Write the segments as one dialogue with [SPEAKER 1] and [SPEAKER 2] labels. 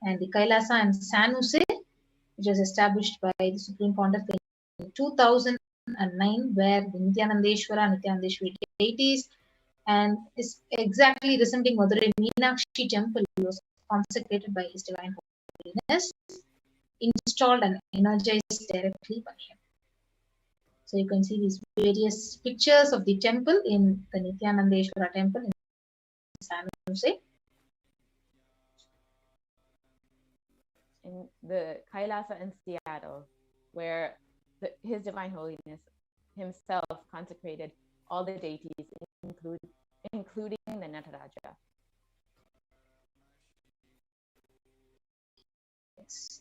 [SPEAKER 1] And the Kailasa in San Jose, which was established by the Supreme Pontiff in 2009, where the Nityanandeshwari deities and is exactly resembling Madurai Meenakshi temple was consecrated by His Divine Holiness, installed and energized directly by him. So you can see these various pictures of the temple in the Nityanandeshwara temple in San Jose.
[SPEAKER 2] In the Kailasa in Seattle, where His Divine Holiness himself consecrated all the deities, including the Nataraja.
[SPEAKER 1] Yes.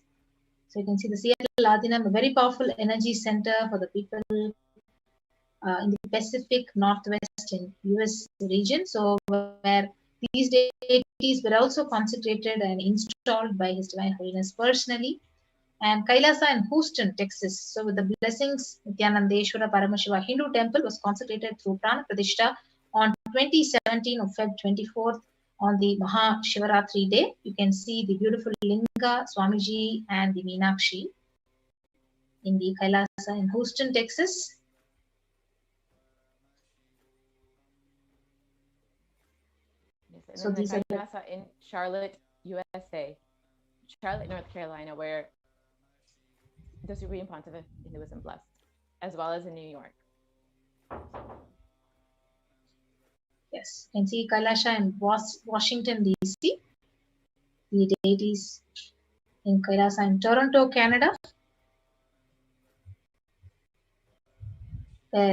[SPEAKER 1] So you can see the Seattle Adinam, a very powerful energy center for the people in the Pacific Northwest in US region. So where these deities were also consecrated and installed by His Divine Holiness personally. And Kailasa in Houston, Texas. So with the blessings, Nityanandeshwara Paramashiva Hindu temple was consecrated through Prana Pradishta on 2017 of Feb 24th on the Maha Shivaratri day. You can see the beautiful Linga, Swamiji and the Meenakshi in the Kailasa in Houston, Texas.
[SPEAKER 2] Yes, and so then the Kailasa in Charlotte, USA. Charlotte, North Carolina, where the Supreme Pontiff of Hinduism blessed, as well as in New York.
[SPEAKER 1] Yes, you can see Kailasa in Washington, D.C. The deities in Kailasa in Toronto, Canada.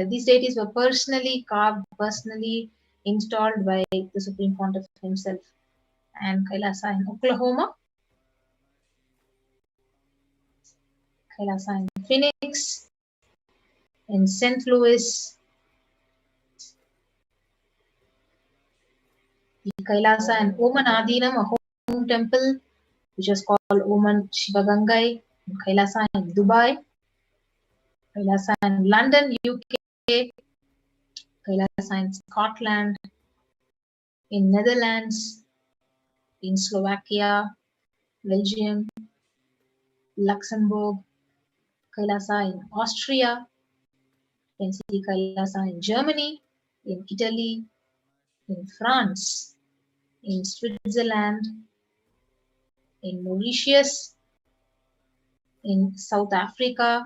[SPEAKER 1] These deities were personally carved, personally installed by the Supreme Pontiff himself. And Kailasa in Oklahoma. Kailasa in Phoenix, in St. Louis, the Kailasa in Oman Adinam, a home temple, which was called Oman Shivagangai, in Kailasa in Dubai, Kailasa in London, UK, Kailasa in Scotland, in Netherlands, in Slovakia, Belgium, Luxembourg, Kailasa in Austria, you can see Kailasa in Germany, in Italy, in France, in Switzerland, in Mauritius, in South Africa,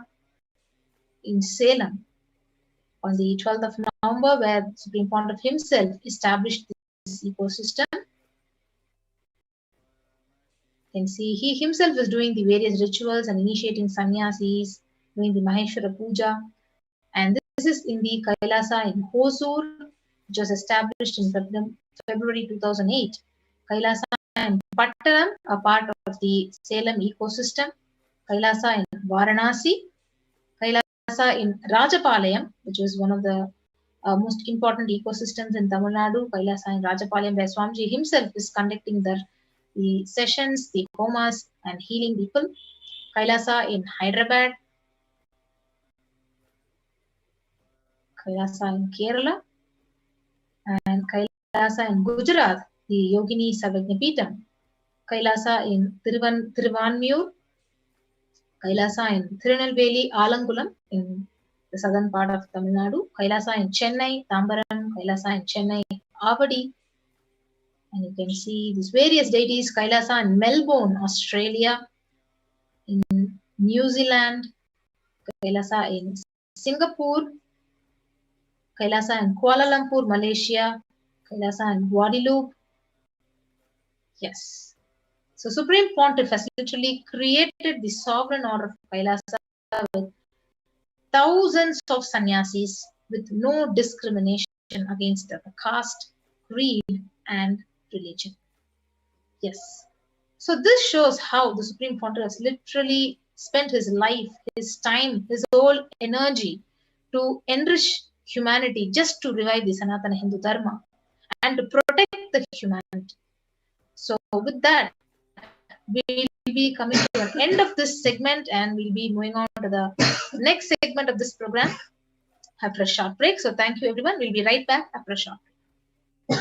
[SPEAKER 1] in Salem, on the 12th of November, where the Supreme Pontiff himself established this ecosystem. You can see he himself is doing the various rituals and initiating sannyasis, doing the Maheshwara Puja. And this is in the Kailasa in Hosur, which was established in February 2008. Kailasa in Pattanam, a part of the Salem ecosystem. Kailasa in Varanasi. Kailasa in Rajapalayam, which is one of the most important ecosystems in Tamil Nadu. Kailasa in Rajapalayam, where Swamiji himself is conducting the sessions, the homas, and healing people. Kailasa in Hyderabad. Kailasa in Kerala. And Kailasa in Gujarat, the Yogini Sarvajnapeetham. Kailasa in Thiruvanmiyur. Kailasa in Tirunelveli, Alangulam in the southern part of Tamil Nadu. Kailasa in Chennai, Tambaram. Kailasa in Chennai, Avadi. And you can see these various deities. Kailasa in Melbourne, Australia. In New Zealand. Kailasa in Singapore. Kailasa in Kuala Lumpur, Malaysia. Kailasa in Guadeloupe. Yes. So Supreme Pontiff has literally created the sovereign order of Kailasa with thousands of sannyasis with no discrimination against the caste, creed, and religion. Yes. So this shows how the Supreme Pontiff has literally spent his life, his time, his whole energy to enrich humanity just to revive the Sanatana Hindu Dharma and to protect the humanity. So with that, we'll be coming to an end of this segment and we'll be moving on to the next segment of this program after a short break. So thank you everyone. We'll be right back after a short break.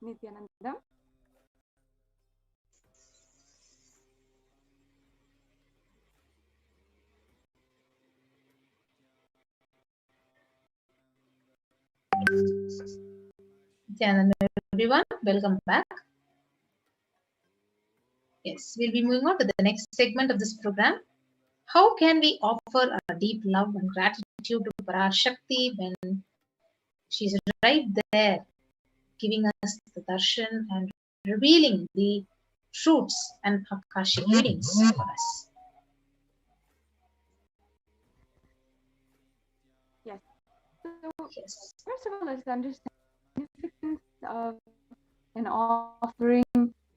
[SPEAKER 3] Nityananda.
[SPEAKER 1] Everyone, welcome back. Yes, we'll be moving on to the next segment of this program. How can we offer a deep love and gratitude to Parashakti when she's right there giving us the darshan and revealing the truths and Akashic readings for us?
[SPEAKER 3] Yes. So,
[SPEAKER 1] Yes.
[SPEAKER 3] first of all, let's understand the significance of an offering,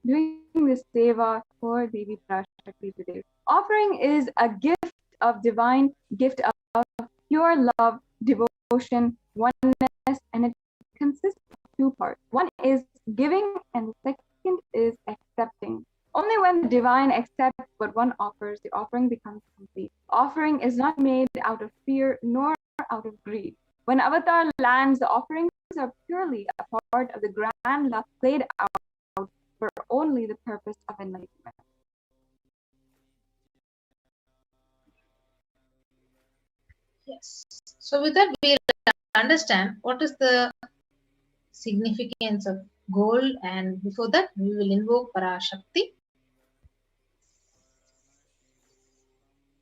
[SPEAKER 3] doing this seva for Devi Parashakti today. Offering is a gift of divine, gift of pure love, devotion, oneness, and it consists of two parts. One is giving, and the second is accepting. Only when the divine accepts what one offers, the offering becomes complete. Offering is not made out of fear nor out of greed. When Avatar lands, the offerings are purely a part of the grand love played out for only the purpose of enlightenment.
[SPEAKER 1] Yes. So with that, we'll understand what is the significance of gold, and before that, we will invoke Parashakti.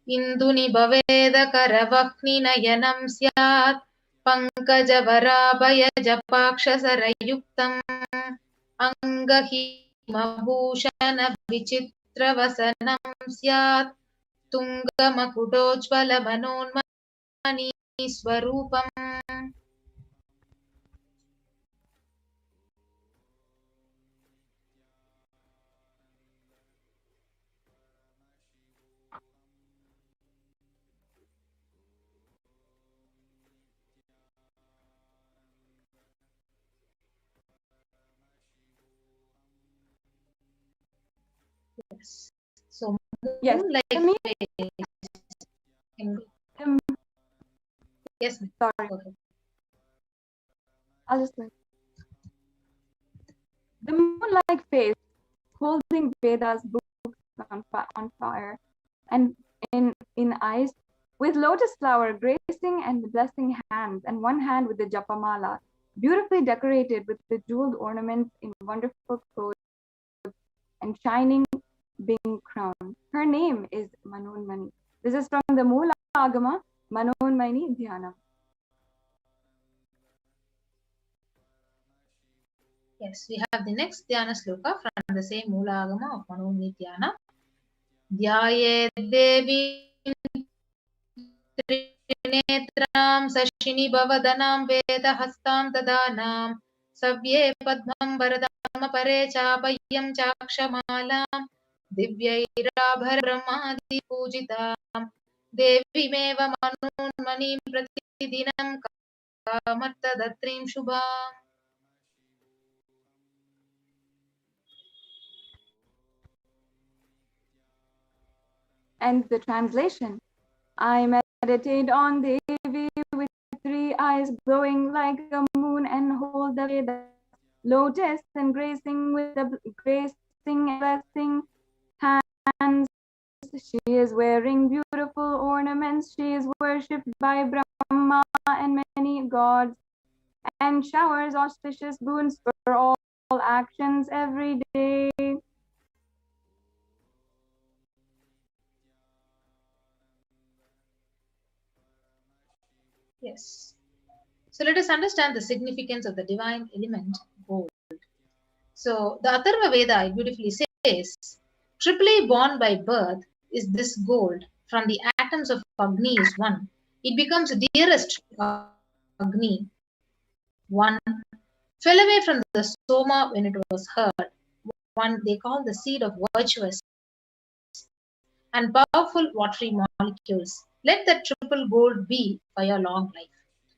[SPEAKER 1] Induni baveda karavakni nayanam syat pankajavaraabhaya japakshasarayuktam angahimabhushana vichitravasanam syat tungamakutojvala manonmani swarupam. Yes. So,
[SPEAKER 3] Yes,
[SPEAKER 1] like yes,
[SPEAKER 3] sorry.
[SPEAKER 1] okay.
[SPEAKER 3] I'll just like the moon-like face holding Veda's books on fire, and in eyes with lotus flower gracing and blessing hands, and one hand with the japamala, beautifully decorated with the jeweled ornaments in wonderful clothes and shining being crown. Her name is Manonmani. This is from the Moola Agama, Manonmani Dhyanam.
[SPEAKER 1] Yes, we have the next Dhyana Sloka from the same Moola Agama of Manonmani Dhyana. Dhyaye Devi Trinetram Sashini Bhavadanam Vedahastam Dadanam Savye Padmam Varadam Pare Chapayam Chakshamalam Divyairabhar Brahmadi Pujitam Devi Meva Manonmani Pratidinam Kamarta Datrim Shubham.
[SPEAKER 3] And the translation: I meditate on Devi with three eyes glowing like a moon and hold the Veda lotus and gracing with the gracing and blessing hands. She is wearing beautiful ornaments. She is worshipped by Brahma and many gods and showers auspicious boons for all actions every day.
[SPEAKER 1] Yes. So let us understand the significance of the divine element gold. So the Atharva Veda beautifully says, triply born by birth is this gold. From the atoms of Agni is one. It becomes dearest to Agni. One fell away from the soma when it was heard. One they call the seed of virtuous and powerful watery molecules. Let that triple gold be for your long life.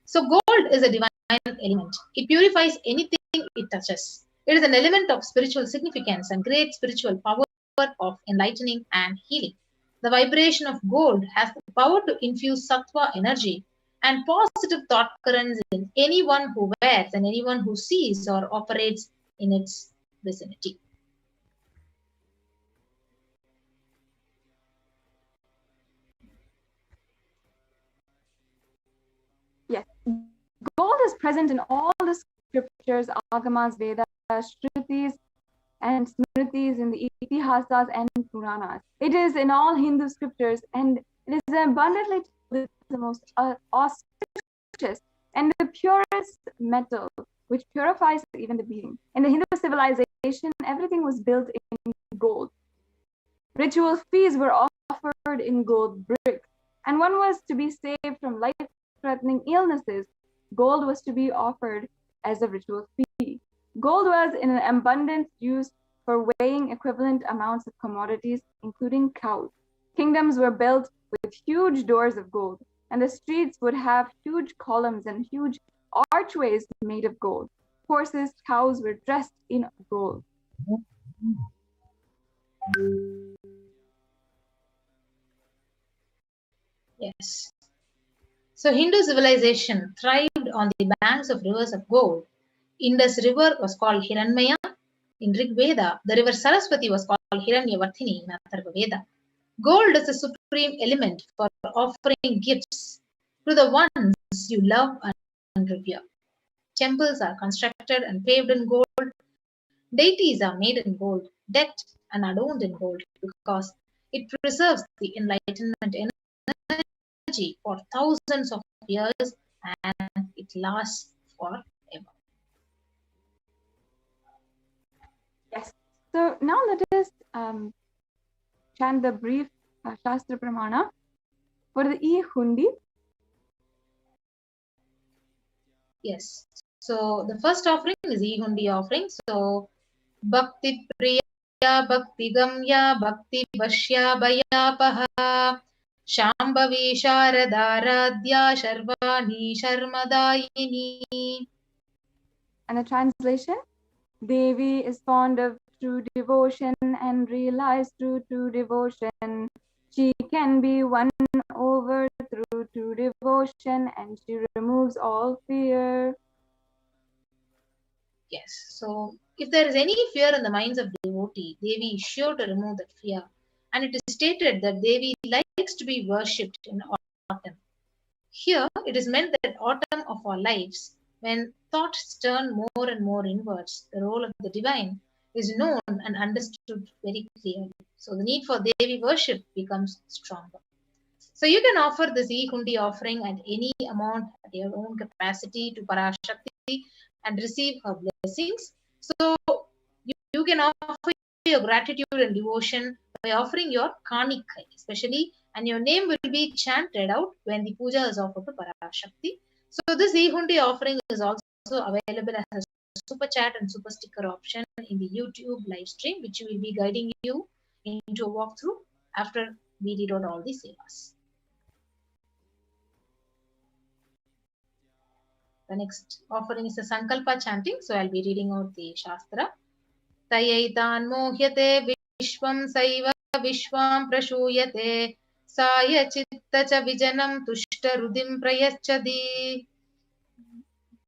[SPEAKER 1] So gold is a divine element. It purifies anything it touches. It is an element of spiritual significance and great spiritual power of enlightening and healing. The vibration of gold has the power to infuse sattva energy and positive thought currents in anyone who wears and anyone who sees or operates in its vicinity.
[SPEAKER 3] Yes. Gold is present in all the scriptures, Agamas, Vedas, Shrutis, and Smritis, in the Itihasas and Puranas. It is in all Hindu scriptures, and it is abundantly the most auspicious and the purest metal, which purifies even the being. In the Hindu civilization, everything was built in gold. Ritual feasts were offered in gold bricks, and one was to be saved from life-threatening illnesses. Gold was to be offered as a ritual fee. Gold was in abundance used for weighing equivalent amounts of commodities, including cows. Kingdoms were built with huge doors of gold, and the streets would have huge columns and huge archways made of gold. Horses, cows were dressed in gold.
[SPEAKER 1] Yes. So Hindu civilization thrived on the banks of rivers of gold. Indus River was called Hiranmaya in Rig Veda. The river Saraswati was called Hiranyavarthini in Atharva Veda. Gold is the supreme element for offering gifts to the ones you love and revere. Temples are constructed and paved in gold. Deities are made in gold, decked and adorned in gold, because it preserves the enlightenment energy for thousands of years and it lasts forever.
[SPEAKER 3] Yes. So now let us chant the brief Shastra Pramana for the E-Hundi.
[SPEAKER 1] Yes. So the first offering is E-Hundi offering. So Bhakti Priya Bhakti Gamya Bhakti Vashya Bhayapaha Shambhavi Sharadaradhya Sharvani Sharmadayini.
[SPEAKER 3] And the translation: Devi is fond of true devotion and realized through true devotion. She can be won over through true devotion, and she removes all fear.
[SPEAKER 1] Yes. So if there is any fear in the minds of devotee, Devi is sure to remove that fear. And it is stated that Devi likes to be worshipped in autumn. Here it is meant that autumn of our lives, when thoughts turn more and more inwards, the role of the divine is known and understood very clearly. So the need for Devi worship becomes stronger. So you can offer this E-Hundi offering at any amount at your own capacity to Parashakti and receive her blessings. So you can offer your gratitude and devotion by offering your Kanikai, especially, and your name will be chanted out when the puja is offered to Parashakti. So this E-Hundi offering is also available as a super chat and super sticker option in the YouTube live stream, which will be guiding you into a walkthrough after we read out all the sevas. The next offering is the Sankalpa chanting. So I'll be reading out the Shastra. Tayaitan mohyate vishwam saiva vishwam prashuyate saya chitta cha vijanam tushta rudim prayachadi.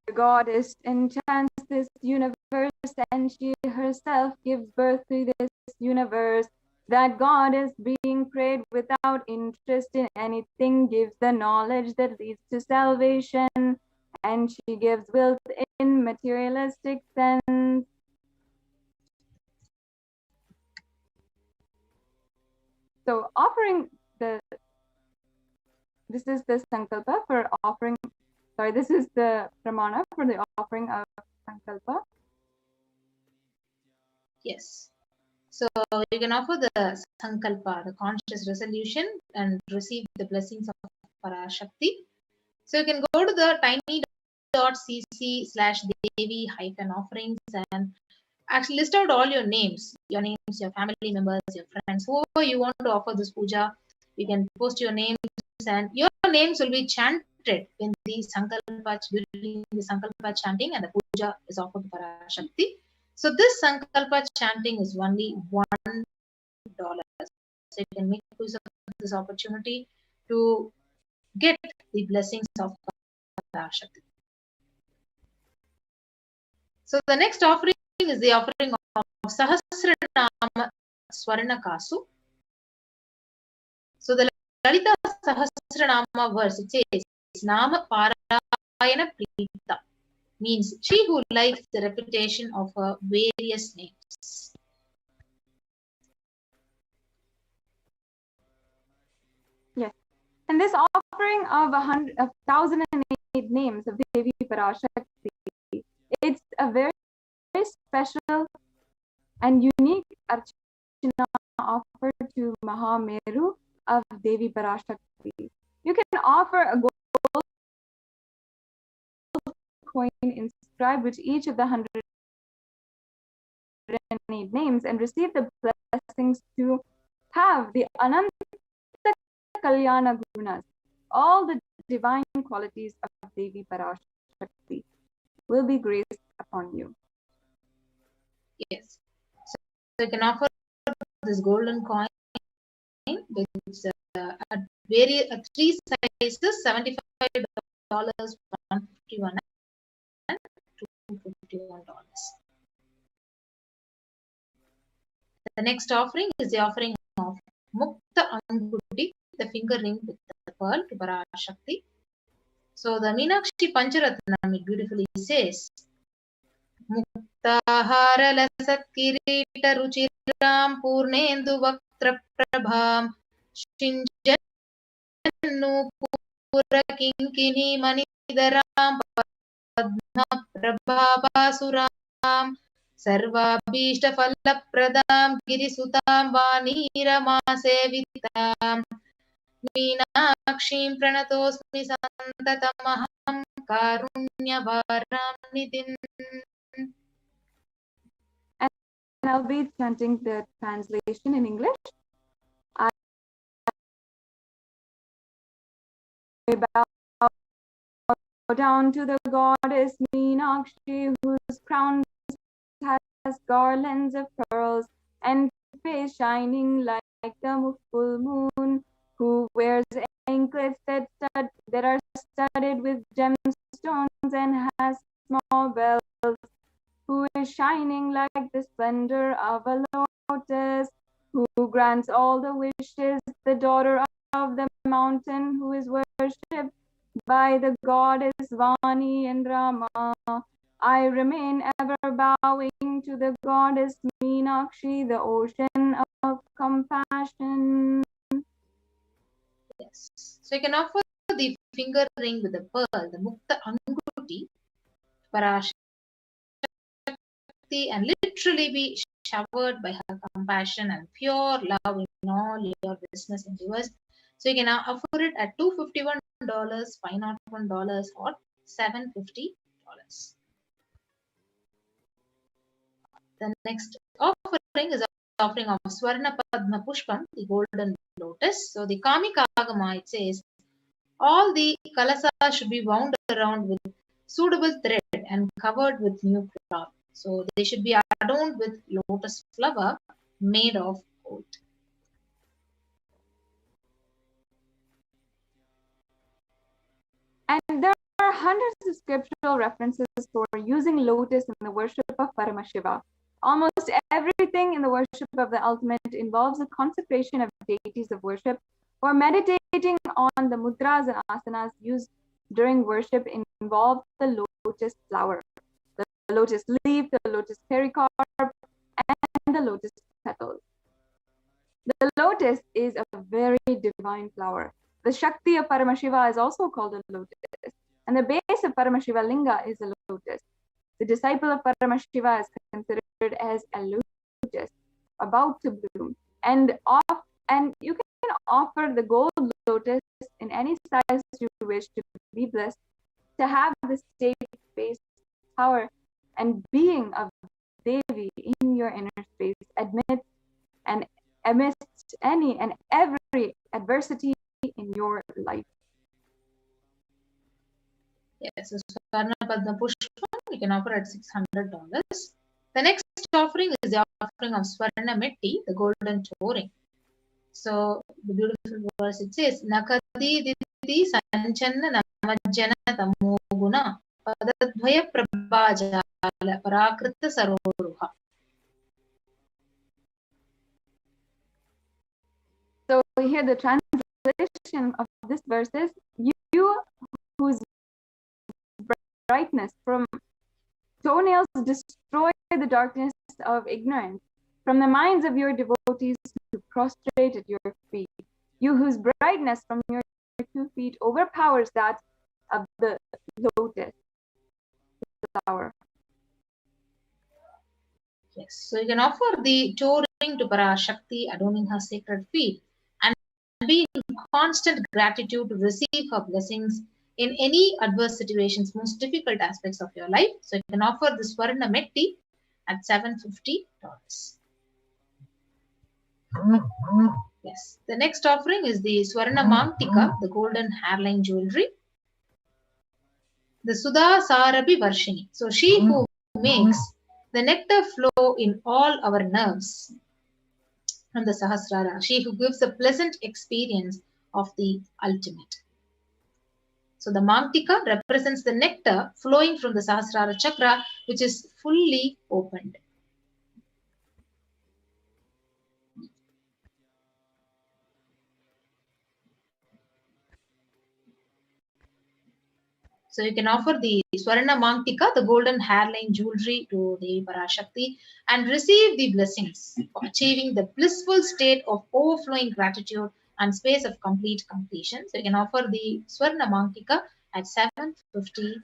[SPEAKER 3] The goddess enchants this universe, and she herself gives birth to this universe. That goddess, being prayed without interest in anything, gives the knowledge that leads to salvation, and she gives wealth in materialistic sense. So this is the Sankalpa for offering, this is the Pramana for the offering of Sankalpa.
[SPEAKER 1] Yes. So you can offer the Sankalpa, the conscious resolution, and receive the blessings of Parashakti. So you can go to the tiny.cc/devi-offerings and actually list out all your names, your family members, your friends, whoever you want to offer this puja. You can post your names, and your names will be chanted in the Sankalpa, during the Sankalpa chanting, and the puja is offered to Parashakti. So this Sankalpa chanting is only $1. So you can make use of this opportunity to get the blessings of Parashakti. So the next offering is the offering of Sahasranama Swarnakasu. So the Lalita Sahasranama verse, it says, Nama Parayana Prita, means she who likes the repetition of her various names.
[SPEAKER 3] Yes. And this offering of 1,008 names of Devi Parashakti, it's a very, very special and unique archana offered to Mahameru of Devi Parashakti. You can offer a gold coin inscribed with each of the 108 names and receive the blessings to have the Ananta Kalyana Gunas. All the divine qualities of Devi Parashakti will be graced upon you.
[SPEAKER 1] Yes. So you can offer this golden coin with at three sizes, $75, $151, and $251. The next offering is the offering of Mukta Anguti, the finger ring with the pearl, to Parashakti. So the Meenakshi Pancharatnam, it beautifully says, Muktahara lasat kirita ruchiram purnendu vaktra prabham shinjannu pura kinkini manidaram padma prabhavasuram sarvabhishta fallapradam girisutam vaniramasevitam Meenakshim pranatosmi santatamaham karunyavaram nidhim.
[SPEAKER 3] And I'll be chanting the translation in English. I bow down to the goddess Meenakshi, whose crown has garlands of pearls and face shining like the full moon, who wears anklets that are studded with gemstones and has small bells, who is shining like the splendor of a lotus, who grants all the wishes, the daughter of the mountain, who is worshipped by the goddess Vani and Rama. I remain ever bowing to the goddess Meenakshi, the ocean of compassion.
[SPEAKER 1] Yes. So you can offer the finger ring with the pearl, the Mukta Anguti, Parashakti, and literally be showered by her compassion and pure love in all your business endeavors. So you can offer it at $251, $501, or $750. The next offering is offering of Swarna Padma Pushpam, the golden lotus. So the Kamika Agama, it says, all the kalasas should be wound around with suitable thread and covered with new cloth. So they should be adorned with lotus flower made of gold.
[SPEAKER 3] And there are hundreds of scriptural references for using lotus in the worship of Paramashiva. Almost everything in the worship of the ultimate involves a consecration of deities of worship, or meditating on the mudras and asanas used during worship involve the lotus flower, the lotus leaf, the lotus pericarp, and the lotus petals. The lotus is a very divine flower. The Shakti of Paramashiva is also called a lotus, and the base of Paramashiva Linga is a lotus. The disciple of Paramashiva is considered as a lotus about to bloom, and you can offer the gold lotus in any size you wish to be blessed, to have the state-based power and being of Devi in your inner space amidst any and every adversity in your life.
[SPEAKER 1] Yes, so Swarna Padma Pushpam, you can offer at $600. The next offering is the offering of Swarna Metti, the golden toe ring. So the beautiful verse, it says, Nakadi Didi Sanchanna Namajjana Tamoguna Padadvaya Prabhajala Parakrita Saroru Saroruha.
[SPEAKER 3] So here the translation of this verse is, you whose brightness from toenails destroy the darkness of ignorance, from the minds of your devotees who prostrate at your feet. You whose brightness from your 2 feet overpowers that of the lotus flower.
[SPEAKER 1] Yes, so you can offer the toe ring to Parashakti, adorning her sacred feet, and be in constant gratitude to receive her blessings in any adverse situations, most difficult aspects of your life. So you can offer the Swarna Metti at $750. Yes, the next offering is the Swarna Mangtika, the golden hairline jewelry. The Sudha Sarabi Varshini. So she who makes the nectar flow in all our nerves from the Sahasrara. She who gives a pleasant experience of the ultimate. So the Mangtika represents the nectar flowing from the Sahasrara chakra, which is fully opened. So you can offer the Swarna Mangtika, the golden hairline jewelry, to Devi Parashakti and receive the blessings of achieving the blissful state of overflowing gratitude and space of complete completion. So you can offer the Swarna Mangtika at $750.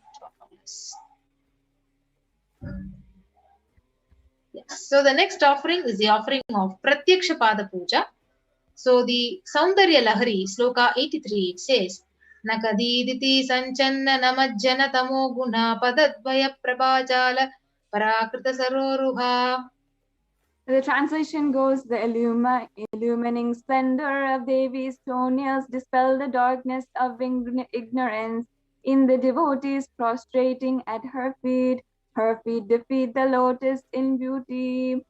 [SPEAKER 1] Yes. So the next offering is the offering of Pratyaksha Pada Puja. So the Saundarya Lahari, Sloka 83, it says, Nakadiditi Sanchanna Namajjana Tamo Guna Padadvaya Prabhajala Parakrita Saroruha.
[SPEAKER 3] The translation goes, the illumining splendor of Devi's toenails dispel the darkness of ignorance in the devotees prostrating at her feet. Her feet defeat the lotus in beauty.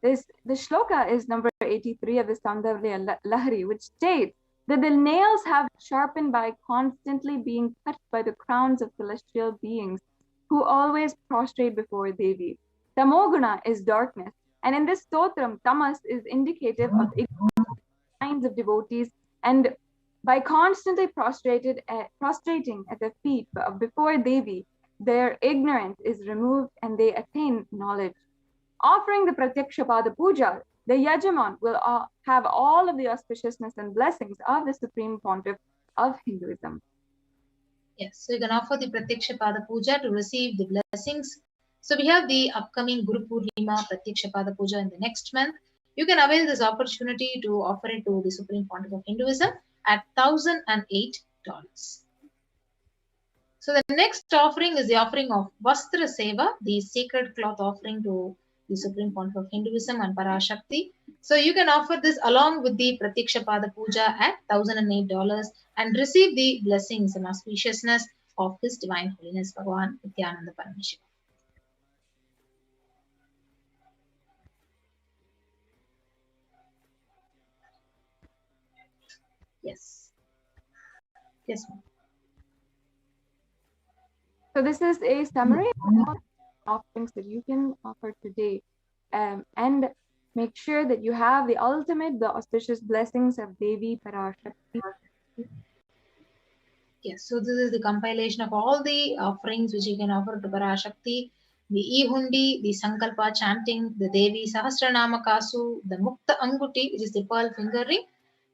[SPEAKER 3] The shloka is number 83 of the Saundarya Lahari, which states that the nails have sharpened by constantly being cut by the crowns of celestial beings who always prostrate before Devi. Tamoguna is darkness, and in this stotram, tamas is indicative of kinds of devotees, and by constantly prostrating at the feet before Devi, their ignorance is removed and they attain knowledge. Offering the Pratyaksha Pada Puja, the Yajaman will have all of the auspiciousness and blessings of the Supreme Pontiff of Hinduism.
[SPEAKER 1] Yes, so you can offer the Pratyaksha Pada Puja to receive the blessings. So we have the upcoming Guru Purnima Pratyaksha Pada Puja in the next month. You can avail this opportunity to offer it to the Supreme Pontiff of Hinduism at $1,008. So the next offering is the offering of Vastra Seva, the sacred cloth offering to the Supreme Pontiff of Hinduism and Parashakti. So you can offer this along with the Pratyaksha Pada Puja at $1,008 and receive the blessings and auspiciousness of His Divine Holiness Bhagavan Nityananda Parameshwara. Yes. Yes, ma'am.
[SPEAKER 3] So this is a summary of offerings that you can offer today, and make sure that you have the auspicious blessings of Devi Parashakti.
[SPEAKER 1] Yes, so this is the compilation of all the offerings which you can offer to Parashakti, the Ihundi, the Sankalpa chanting, the Devi Sahasranama Kasu, the Mukta Anguti, which is the pearl finger ring,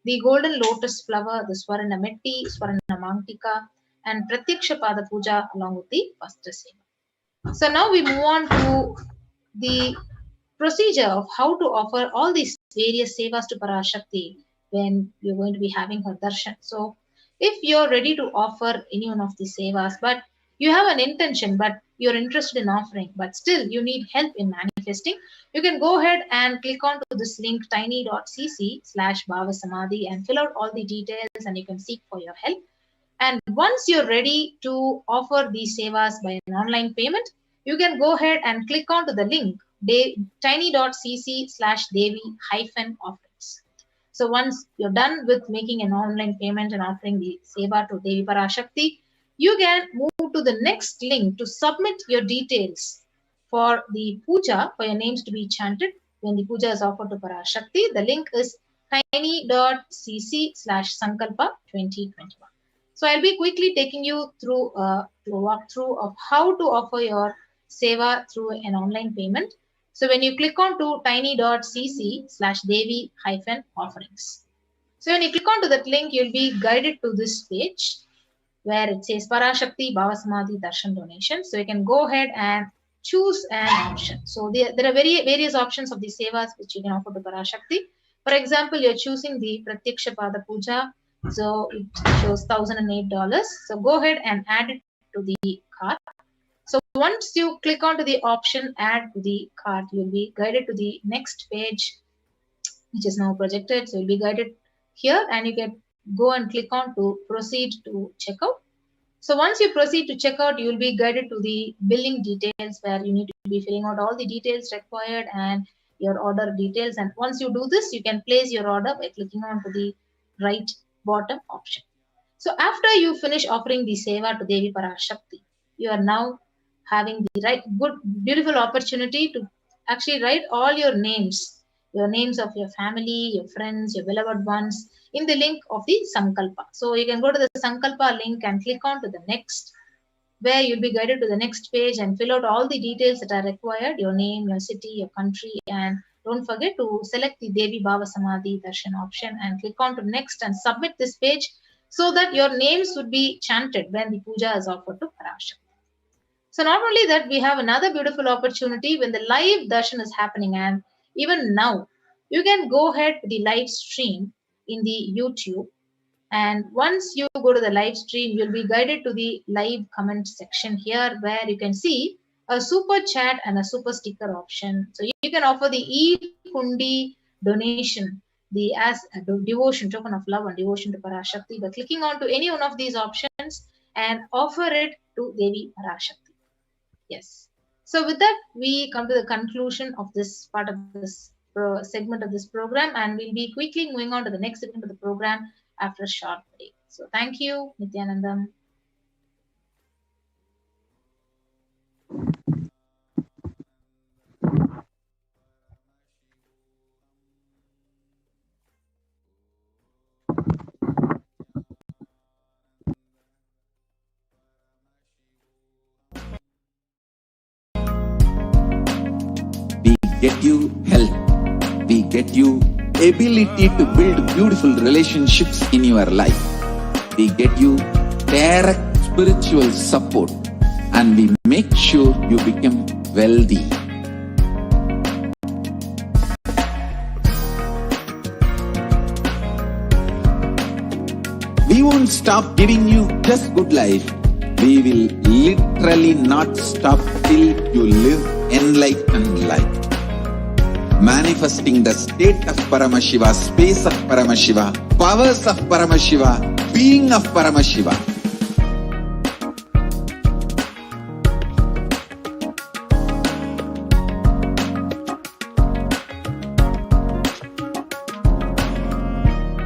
[SPEAKER 1] the golden lotus flower, the Swarna Metti, Swarna Mangtika, and Pratyaksha Pada Puja along with the Vastra Seva. So now we move on to the procedure of how to offer all these various sevas to Parashakti when you're going to be having her darshan. So if you're ready to offer any one of these sevas, but you have an intention, but you're interested in offering, but still you need help in manifesting, you can go ahead and click on to this link tiny.cc/bhavasamadhi and fill out all the details and you can seek for your help. And once you're ready to offer these sevas by an online payment, you can go ahead and click on to the link tiny.cc/devi-offerings. So once you're done with making an online payment and offering the seva to Devi Parashakti, you can move to the next link to submit your details for the puja, for your names to be chanted when the puja is offered to Parashakti. The link is tiny.cc/sankalpa2021. So I'll be quickly taking you through a walkthrough of how to offer your seva through an online payment. So when you click on to tiny.cc/devi-offerings. So when you click onto that link, you'll be guided to this page where it says Parashakti Bhavasamadhi Darshan donation. So you can go ahead and choose an option. So there are various options of the sevas which you can offer to Parashakti. For example, you're choosing the Pratyaksha Pada Puja. So it shows $1,008. So go ahead and add it to the cart. So once you click onto the option add to the cart, you'll be guided to the next page, which is now projected. So you'll be guided here and you can go and click on to proceed to checkout. So once you proceed to checkout, you will be guided to the billing details where you need to be filling out all the details required and your order details. And once you do this, you can place your order by clicking on to the right bottom option. So after you finish offering the seva to Devi Parashakti, you are now having the beautiful opportunity to actually write all your names of your family, your friends, your beloved ones in the link of the Sankalpa. So you can go to the Sankalpa link and click on to the next, where you'll be guided to the next page and fill out all the details that are required, your name, your city, your country, and don't forget to select the Devi Bhava Samadhi Darshan option and click on to next and submit this page so that your names would be chanted when the puja is offered to Parashakti. So not only that, we have another beautiful opportunity when the live darshan is happening, and even now you can go ahead with the live stream in the YouTube, and once you go to the live stream, you'll be guided to the live comment section here where you can see a super chat and a super sticker option. So you can offer the e-hundi donation, as a devotion, token of love and devotion to Parashakti by clicking on to any one of these options and offer it to Devi Parashakti. Yes. So with that, we come to the conclusion of this part of this segment of this program, and we'll be quickly moving on to the next segment of the program after a short break. So thank you, Nityanandam.
[SPEAKER 4] We get you health. We get you ability to build beautiful relationships in your life. We get you direct spiritual support, and we make sure you become wealthy. We won't stop giving you just good life. We will literally not stop till you live enlightened life. Manifesting the state of Paramashiva, space of Paramashiva, powers of Paramashiva, being of Paramashiva.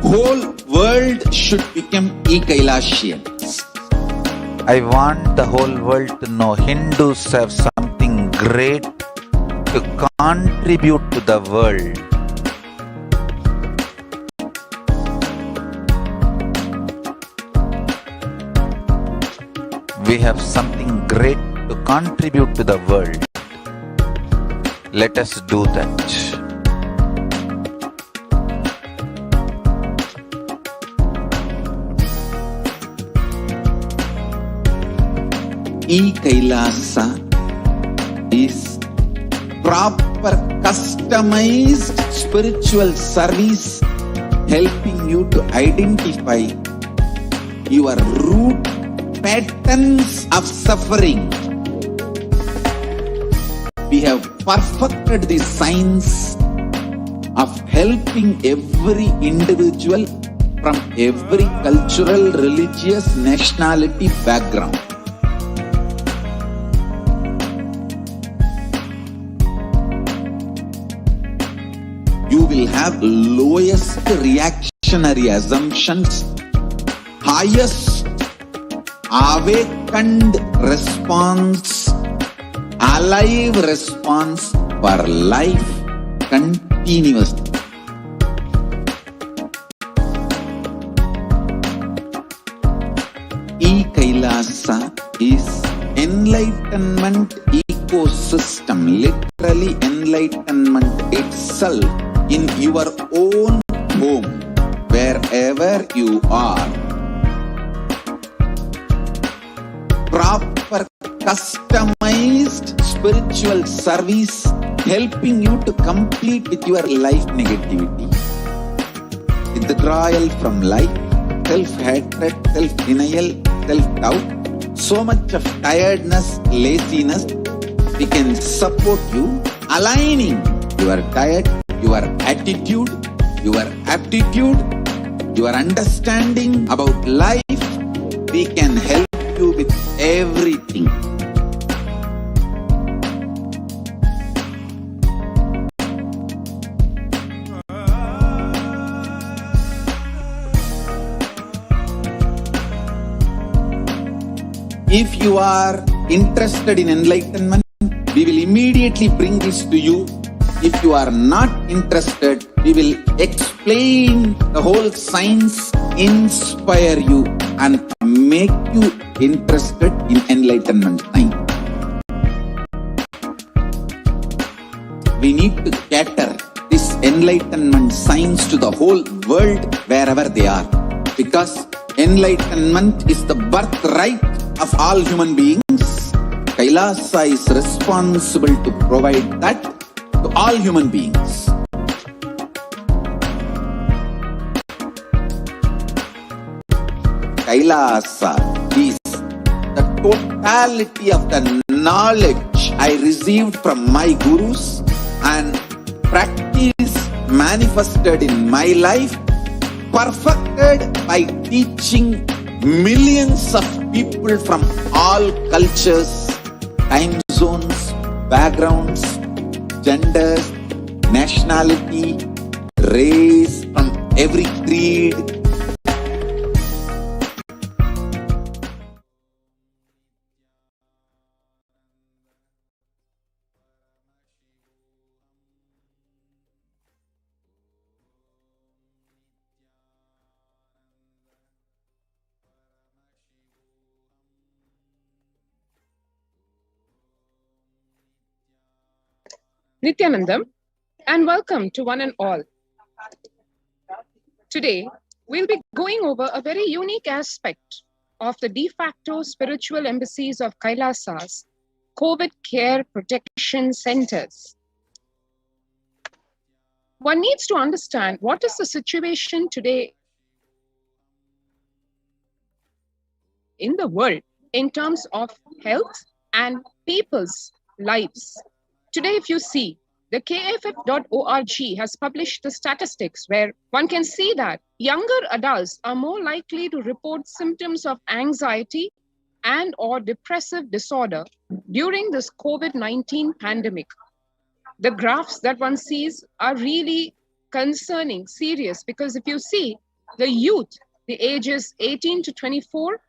[SPEAKER 4] Whole world should become e-Kailashians.
[SPEAKER 5] I want the whole world to know Hindus have something great to contribute to the world. We have something great to contribute to the world. Let us do that.
[SPEAKER 4] E-Kailasa is proper customized spiritual service helping you to identify your root patterns of suffering. We have perfected the science of helping every individual from every cultural, religious, nationality background. You will have lowest reactionary assumptions, highest awakened response, alive response for life continuously. E-Kailasa is enlightenment ecosystem, literally enlightenment itself in your own home, wherever you are. Proper customized spiritual service helping you to complete with your life negativity. Withdrawal from life, self-hatred, self-denial, self-doubt, so much of tiredness, laziness. We can support you aligning your diet, your attitude, your aptitude, your understanding about life. We can help you with everything. If you are interested in enlightenment, we will immediately bring this to you. If you are not interested, we will explain the whole science, inspire you and make you interested in enlightenment time. We need to cater this enlightenment science to the whole world wherever they are, because enlightenment is the birthright of all human beings. Kailasa is responsible to provide that to all human beings. Kailasa is the totality of the knowledge I received from my gurus and practice manifested in my life, perfected by teaching millions of people from all cultures, time zones, backgrounds, genders, nationality, race, from every creed.
[SPEAKER 6] Nityanandam, and welcome to one and all. Today, we'll be going over a very unique aspect of the de facto spiritual embassies of Kailasa's COVID care protection centers. One needs to understand what is the situation today in the world in terms of health and people's lives. Today, if you see, the KFF.org has published the statistics where one can see that younger adults are more likely to report symptoms of anxiety and or depressive disorder during this COVID-19 pandemic. The graphs that one sees are really concerning, serious, because if you see the youth, the ages 18 to 24,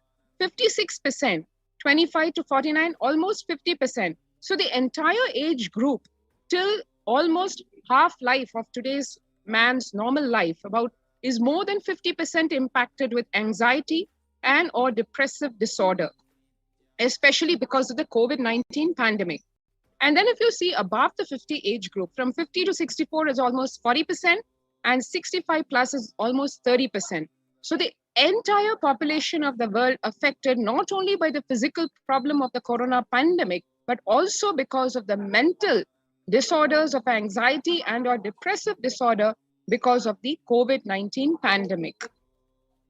[SPEAKER 6] 56%, 25 to 49, almost 50%. So the entire age group till almost half life of today's man's normal life is more than 50% impacted with anxiety and or depressive disorder, especially because of the COVID-19 pandemic. And then if you see above the 50 age group, from 50 to 64 is almost 40%, and 65 plus is almost 30%. So the entire population of the world affected not only by the physical problem of the corona pandemic, but also because of the mental disorders of anxiety and or depressive disorder because of the COVID-19 pandemic.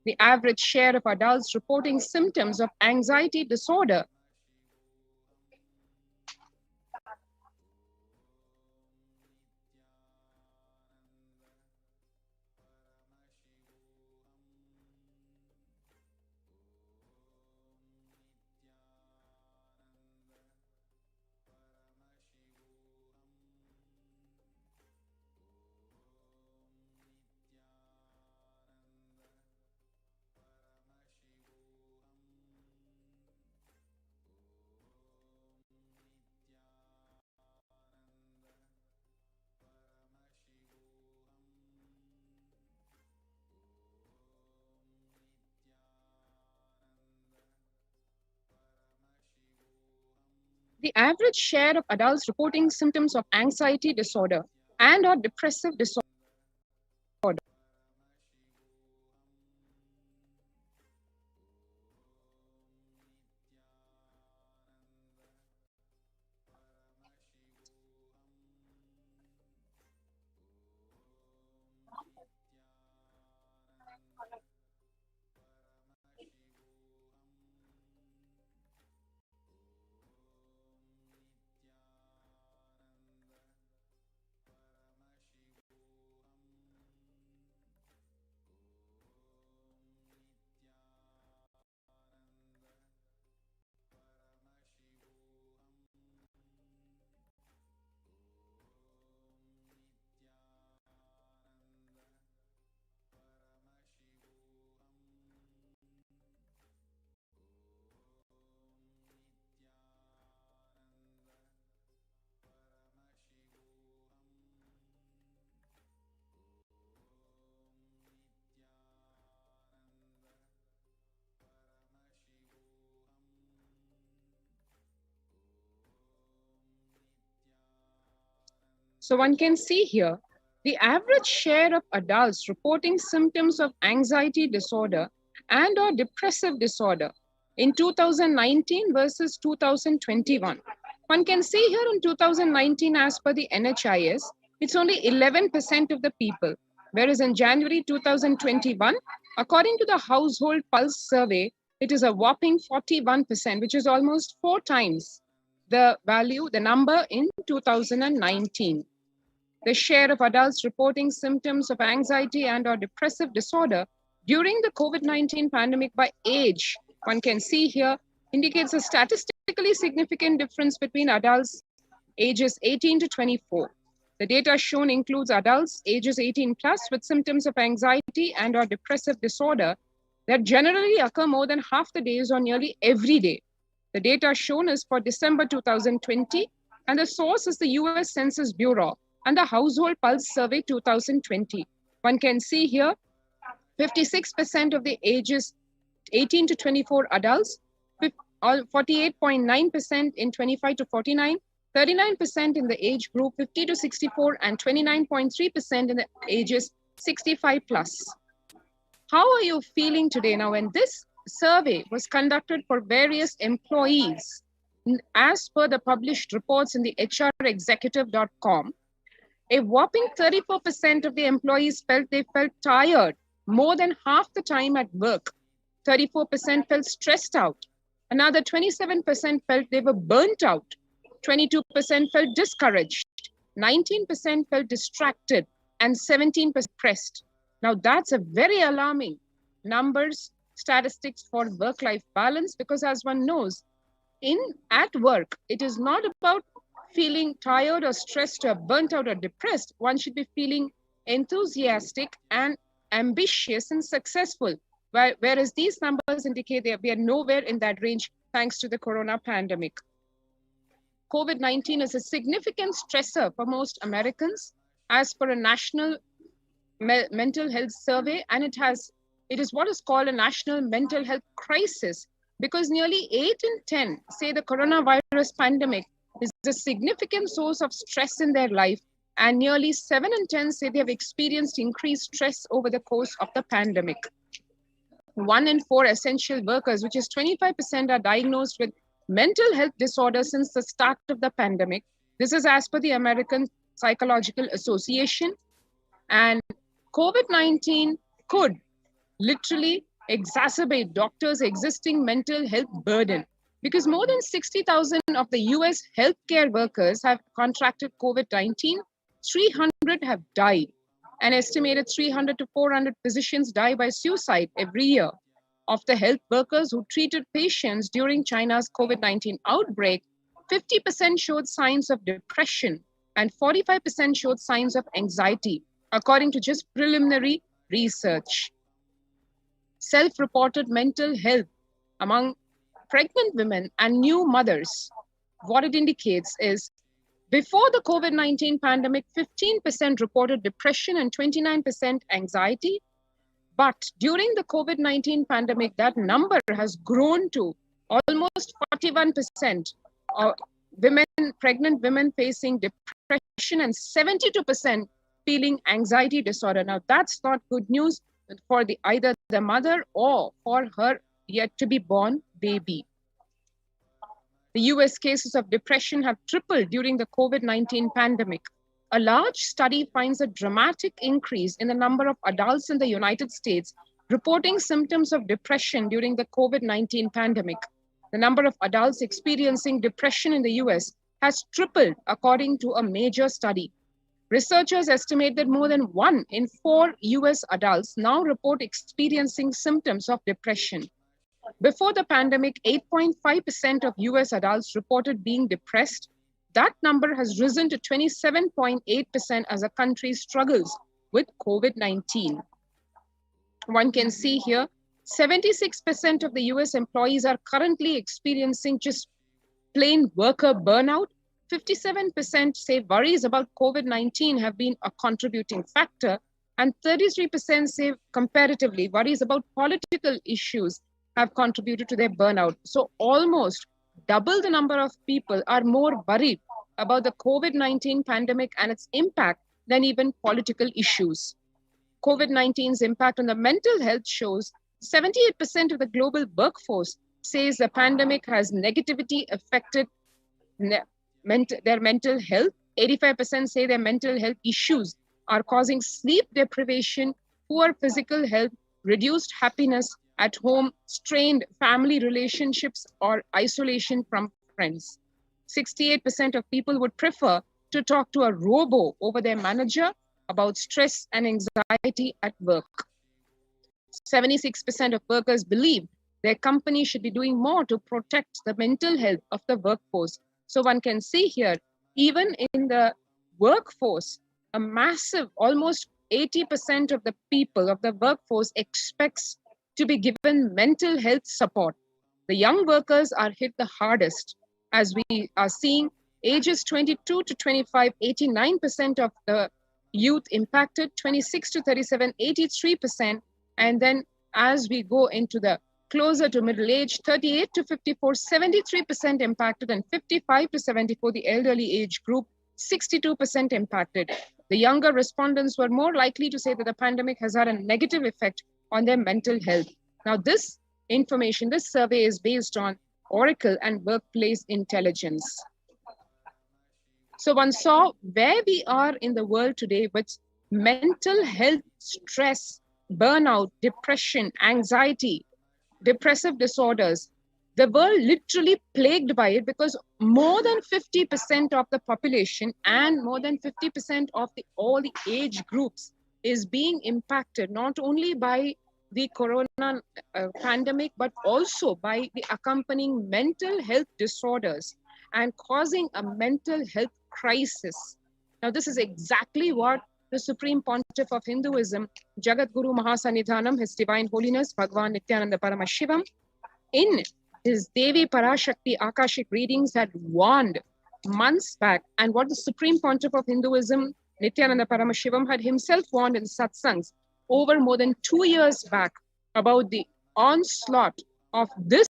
[SPEAKER 6] The average share of adults reporting symptoms of anxiety disorder the average share of adults reporting symptoms of anxiety disorder and or depressive disorder. So one can see here, the average share of adults reporting symptoms of anxiety disorder and or depressive disorder in 2019 versus 2021. One can see here in 2019, as per the NHIS, it's only 11% of the people, whereas in January 2021, according to the Household Pulse Survey, it is a whopping 41%, which is almost 4 times the number in 2019. The share of adults reporting symptoms of anxiety and or depressive disorder during the COVID-19 pandemic by age, one can see here, indicates a statistically significant difference between adults ages 18 to 24. The data shown includes adults ages 18 plus with symptoms of anxiety and or depressive disorder that generally occur more than half the days or nearly every day. The data shown is for December 2020, and the source is the US Census Bureau and the Household Pulse Survey 2020. One can see here, 56% of the ages 18 to 24 adults, 48.9% in 25 to 49, 39% in the age group 50 to 64, and 29.3% in the ages 65 plus. How are you feeling today? Now, when this survey was conducted for various employees, as per the published reports in the hrexecutive.com, a whopping 34% of the employees felt they felt tired more than half the time at work. 34% felt stressed out. Another 27% felt they were burnt out. 22% felt discouraged. 19% felt distracted, and 17% depressed. Now that's a very alarming numbers, statistics for work-life balance, because as one knows, at work, it is not about feeling tired or stressed or burnt out or depressed. One should be feeling enthusiastic and ambitious and successful. Whereas these numbers indicate that we are nowhere in that range thanks to the corona pandemic. COVID-19 is a significant stressor for most Americans as per a national mental health survey, and it is what is called a national mental health crisis, because nearly 8 in 10 say the coronavirus pandemic is a significant source of stress in their life, and nearly 7 in 10 say they have experienced increased stress over the course of the pandemic. 1 in 4 essential workers, which is 25%, are diagnosed with mental health disorders since the start of the pandemic. This is as per the American Psychological Association. And COVID-19 could literally exacerbate doctors' existing mental health burden, because more than 60,000 of the US healthcare workers have contracted COVID-19. 300 have died. An estimated 300 to 400 physicians die by suicide every year. Of the health workers who treated patients during China's COVID-19 outbreak, 50% showed signs of depression and 45% showed signs of anxiety, according to just preliminary research. Self-reported mental health among pregnant women and new mothers, what it indicates is, before the COVID-19 pandemic, 15% reported depression and 29% anxiety. But during the COVID-19 pandemic, that number has grown to almost 41%, pregnant women facing depression, and 72% feeling anxiety disorder. Now, that's not good news for either the mother or for her yet to be born baby. The US cases of depression have tripled during the COVID-19 pandemic. A large study finds a dramatic increase in the number of adults in the United States reporting symptoms of depression during the COVID-19 pandemic. The number of adults experiencing depression in the US has tripled, according to a major study. Researchers estimate that more than 1 in 4 US adults now report experiencing symptoms of depression. Before the pandemic, 8.5% of US adults reported being depressed. That number has risen to 27.8% as the country struggles with COVID-19. One can see here, 76% of the US employees are currently experiencing just plain worker burnout. 57% say worries about COVID-19 have been a contributing factor, and 33% say comparatively worries about political issues have contributed to their burnout. So almost double the number of people are more worried about the COVID-19 pandemic and its impact than even political issues. COVID-19's impact on the mental health shows 78% of the global workforce says the pandemic has negatively affected their mental health. 85% say their mental health issues are causing sleep deprivation, poor physical health, reduced happiness at home, strained family relationships, or isolation from friends. 68% of people would prefer to talk to a robo over their manager about stress and anxiety at work. 76% of workers believe their company should be doing more to protect the mental health of the workforce. So one can see here, even in the workforce, a massive, almost 80% of the people of the workforce expects to be given mental health support. The young workers are hit the hardest. As we are seeing, ages 22 to 25, 89% of the youth impacted, 26 to 37, 83%. And then as we go into the closer to middle age, 38 to 54, 73% impacted, and 55 to 74, the elderly age group, 62% impacted. The younger respondents were more likely to say that the pandemic has had a negative effect on their mental health. Now, this information, this survey is based on Oracle and Workplace Intelligence. So one saw where we are in the world today with mental health, stress, burnout, depression, anxiety, depressive disorders. The world literally plagued by it, because more than 50% of the population and more than 50% of all the age groups is being impacted, not only by the corona pandemic, but also by the accompanying mental health disorders and causing a mental health crisis. Now, this is exactly what the Supreme Pontiff of Hinduism, Jagat Guru Mahasannidhanam, His Divine Holiness, Bhagavan Nityananda Paramashivam, in his Devi Parashakti Akashic readings had warned months back, and what the Supreme Pontiff of Hinduism, Nityananda Paramashivam, had himself warned in satsangs over more than 2 years back about the onslaught of this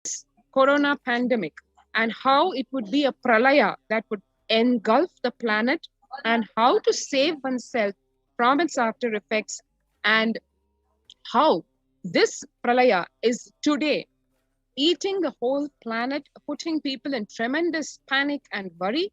[SPEAKER 6] corona pandemic and how it would be a pralaya that would engulf the planet, and how to save oneself from its after effects, and how this pralaya is today eating the whole planet, putting people in tremendous panic and worry.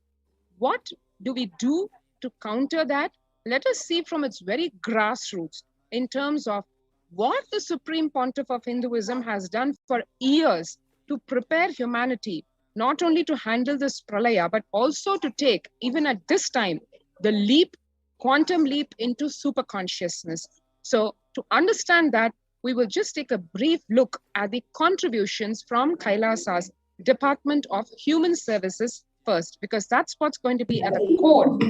[SPEAKER 6] What do we do to counter that? Let us see from its very grassroots in terms of what the Supreme Pontiff of Hinduism has done for years to prepare humanity, not only to handle this pralaya, but also to take, even at this time, the leap, quantum leap into super consciousness. So to understand that, we will just take a brief look at the contributions from Kailasa's Department of Human Services first, because that's what's going to be at the core of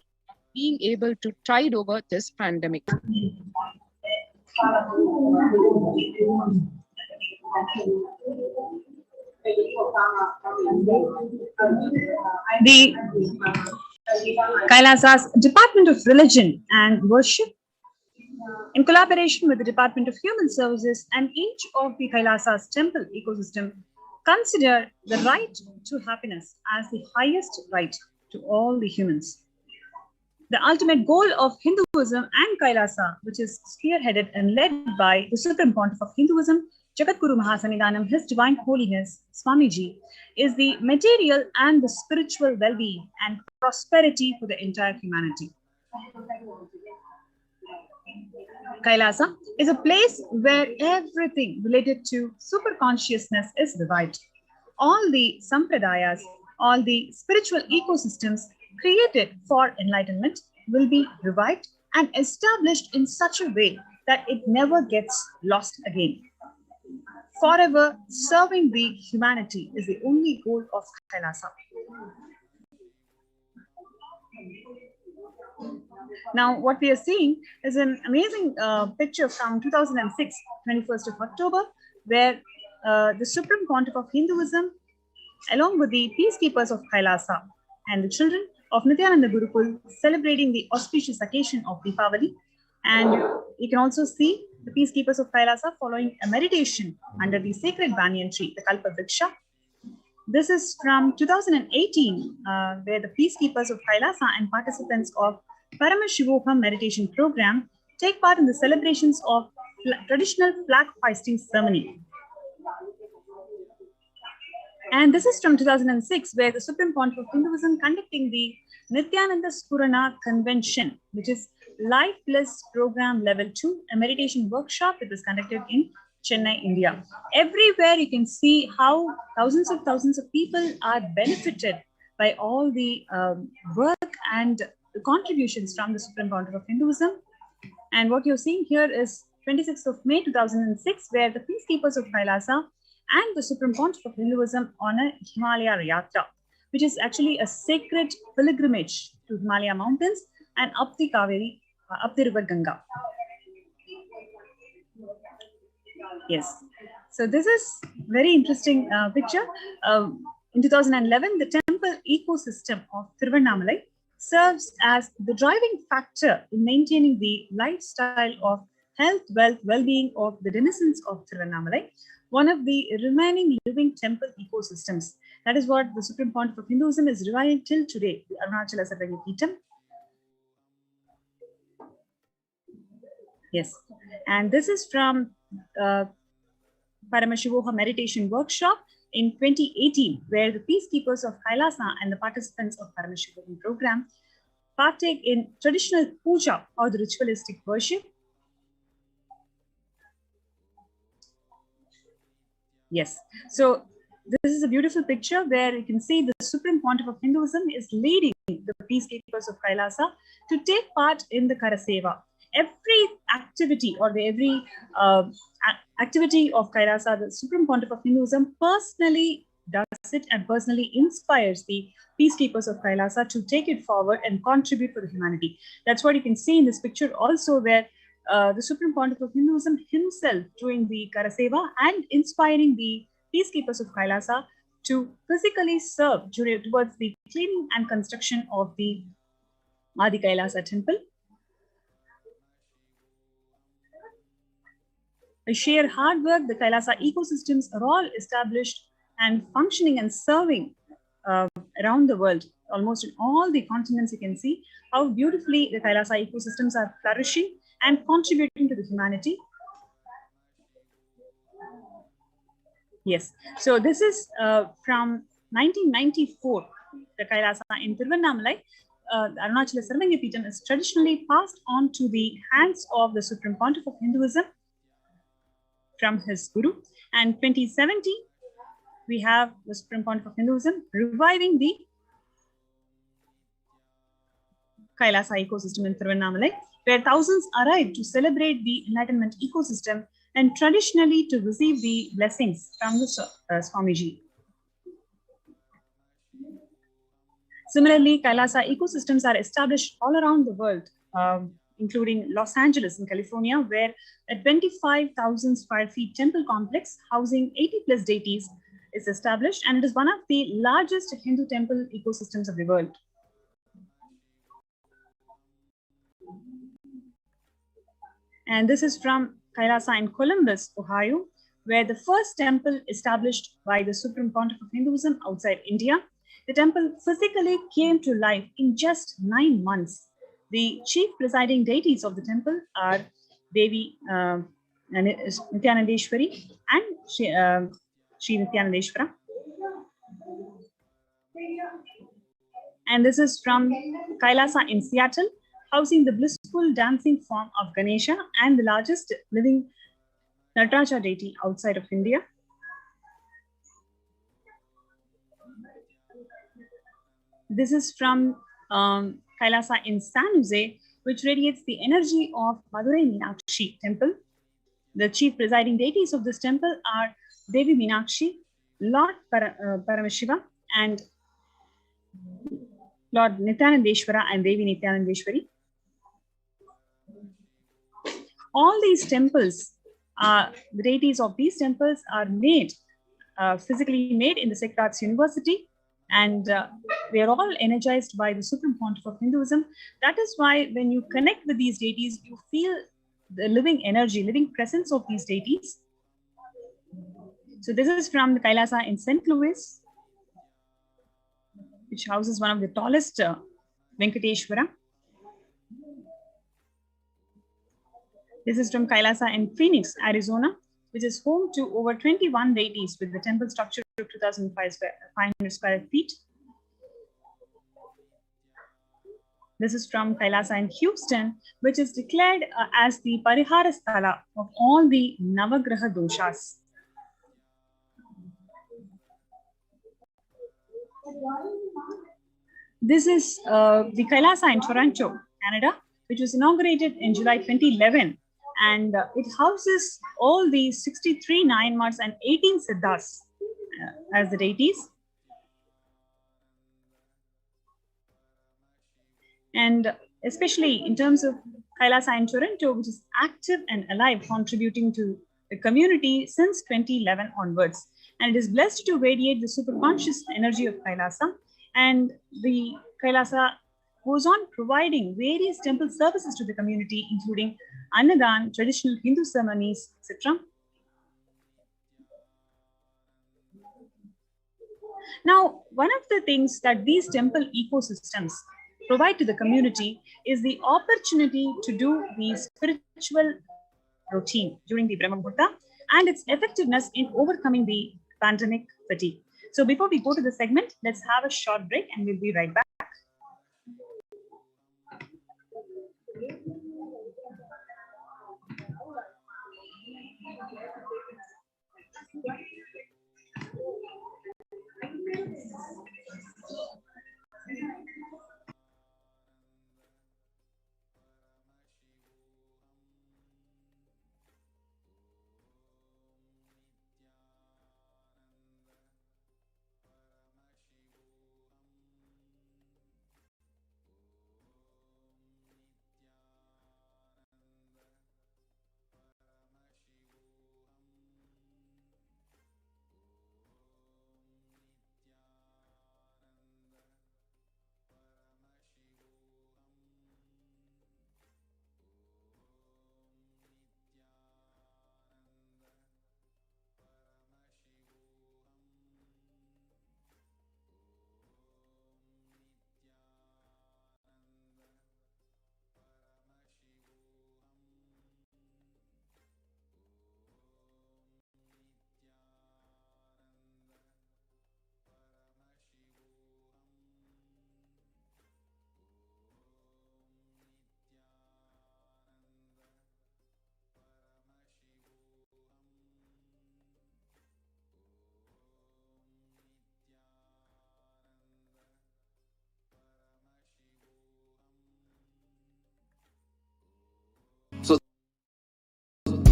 [SPEAKER 6] being able to tide over this pandemic.
[SPEAKER 7] The Kailasa's Department of Religion and Worship, in collaboration with the Department of Human Services and each of the Kailasa's temple ecosystem, consider the right to happiness as the highest right to all the humans. The ultimate goal of Hinduism and Kailasa, which is spearheaded and led by the Supreme Pontiff of Hinduism, Jagadguru Mahasannidhanam, His Divine Holiness, Swamiji, is the material and the spiritual well-being and prosperity for the entire humanity. Kailasa is a place where everything related to super consciousness is revived. All the sampradayas, all the spiritual ecosystems created for enlightenment will be revived and established in such a way that it never gets lost again. Forever serving the humanity is the only goal of Kailasa. Now, what we are seeing is an amazing picture from 2006, 21st of October, where the Supreme Pontiff of Hinduism, along with the peacekeepers of Kailasa and the children of Nityananda Gurukul, celebrating the auspicious occasion of Deepavali. And you can also see the peacekeepers of Kailasa following a meditation under the sacred banyan tree, the Kalpa Vriksha. This is from 2018, where the peacekeepers of Kailasa and participants of Parashakti meditation program take part in the celebrations of traditional flag hoisting ceremony. And this is from 2006, where the Supreme Pontiff of Hinduism conducting the Nityananda Spurana Convention, which is Life Bliss Program Level 2, a meditation workshop that was conducted in Chennai, India. Everywhere you can see how thousands of people are benefited by all the work and the contributions from the Supreme Pontiff of Hinduism. And what you're seeing here is 26th of May 2006, where the peacekeepers of Kailasa and the Supreme Pontiff of Hinduism on a Himalaya Yatra, which is actually a sacred pilgrimage to Himalaya mountains and up the Kaveri, up the river Ganga. Yes, so this is very interesting picture. In 2011, the temple ecosystem of Tiruvannamalai serves as the driving factor in maintaining the lifestyle of health, wealth, well-being of the denizens of Tiruvannamalai, one of the remaining living temple ecosystems. That is what the Supreme Pontiff of Hinduism is reviving till today, the Arunachala Sarvangapeetham. Yes, and this is from Paramashivoha meditation workshop in 2018, where the peacekeepers of Kailasa and the participants of Paramashivoha program partake in traditional puja or the ritualistic worship. Yes, so this is a beautiful picture where you can see the Supreme Pontiff of Hinduism is leading the peacekeepers of Kailasa to take part in the Karaseva. Every activity or every activity of Kailasa, the Supreme Pontiff of Hinduism personally does it and personally inspires the peacekeepers of Kailasa to take it forward and contribute for the humanity. That's what you can see in this picture also, where the Supreme Pontiff of Hinduism himself doing the Karaseva and inspiring the peacekeepers of Kailasa to physically serve towards the cleaning and construction of the Adi Kailasa temple. By sheer hard work, the Kailasa ecosystems are all established and functioning and serving around the world. Almost in all the continents, you can see how beautifully the Kailasa ecosystems are flourishing and contributing to the humanity. Yes, so this is from 1994, the Kailasa in Tiruvannamalai. Arunachala Sarvangapeetham is traditionally passed on to the hands of the Supreme Pontiff of Hinduism from his Guru. And 2017, we have the Supreme Pontiff of Hinduism reviving the Kailasa ecosystem in Tiruvannamalai, where thousands arrive to celebrate the enlightenment ecosystem and traditionally to receive the blessings from the Swamiji. Similarly, Kailasa ecosystems are established all around the world, including Los Angeles in California, where a 25,000 square feet temple complex housing 80 plus deities is established, and it is one of the largest Hindu temple ecosystems of the world. And this is from Kailasa in Columbus, Ohio, where the first temple established by the Supreme Pontiff of Hinduism outside India. The temple physically came to life in just 9 months. The chief presiding deities of the temple are Devi Nityanandeshwari and Sri Nityanandeshwara. And this is from Kailasa in Seattle, housing the blissful dancing form of Ganesha and the largest living Nataraja deity outside of India. This is from Kailasa in San Jose, which radiates the energy of Madurai Meenakshi temple. The chief presiding deities of this temple are Devi Meenakshi, Lord Paramashiva, and Lord Nityanandeshwara and Devi Nityanandeshwari. All these temples, the deities of these temples are made, physically made in the Sacred Arts University, and they are all energized by the Supreme Pontiff of Hinduism. That is why when you connect with these deities, you feel the living energy, living presence of these deities. So this is from the Kailasa in St. Louis, which houses one of the tallest Venkateshwara. This is from Kailasa in Phoenix, Arizona, which is home to over 21 deities with the temple structure of 2,500 square feet. This is from Kailasa in Houston, which is declared as the Parihara Sthala of all the Navagraha doshas. This is the Kailasa in Toronto, Canada, which was inaugurated in July 2011. And it houses all the 63 Nayanmars and 18 Siddhas as the deities. And especially in terms of Kailasa in Toronto, which is active and alive, contributing to the community since 2011 onwards. And it is blessed to radiate the superconscious energy of Kailasa. And the Kailasa goes on providing various temple services to the community, including Annadan, traditional Hindu ceremonies, etc. Now, one of the things that these temple ecosystems provide to the community is the opportunity to do the spiritual routine during the Brahma Muhurta and its effectiveness in overcoming the pandemic fatigue. So before we go to the segment, let's have a short break and we'll be right back.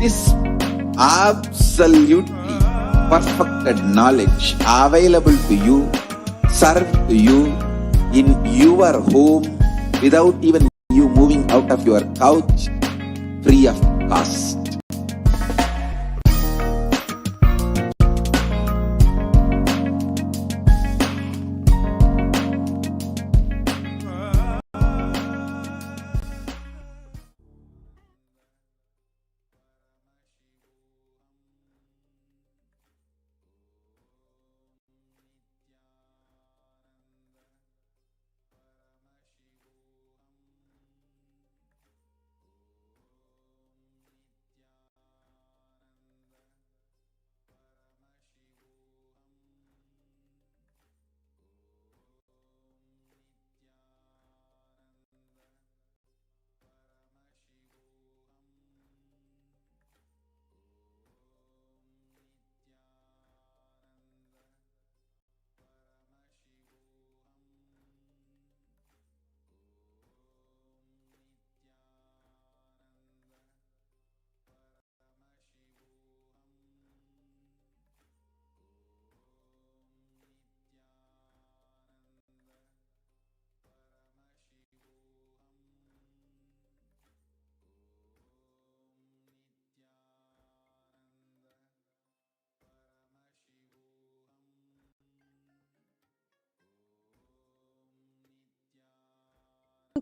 [SPEAKER 4] This absolutely perfected knowledge available to you, served to you in your home without even you moving out of your couch, free of cost.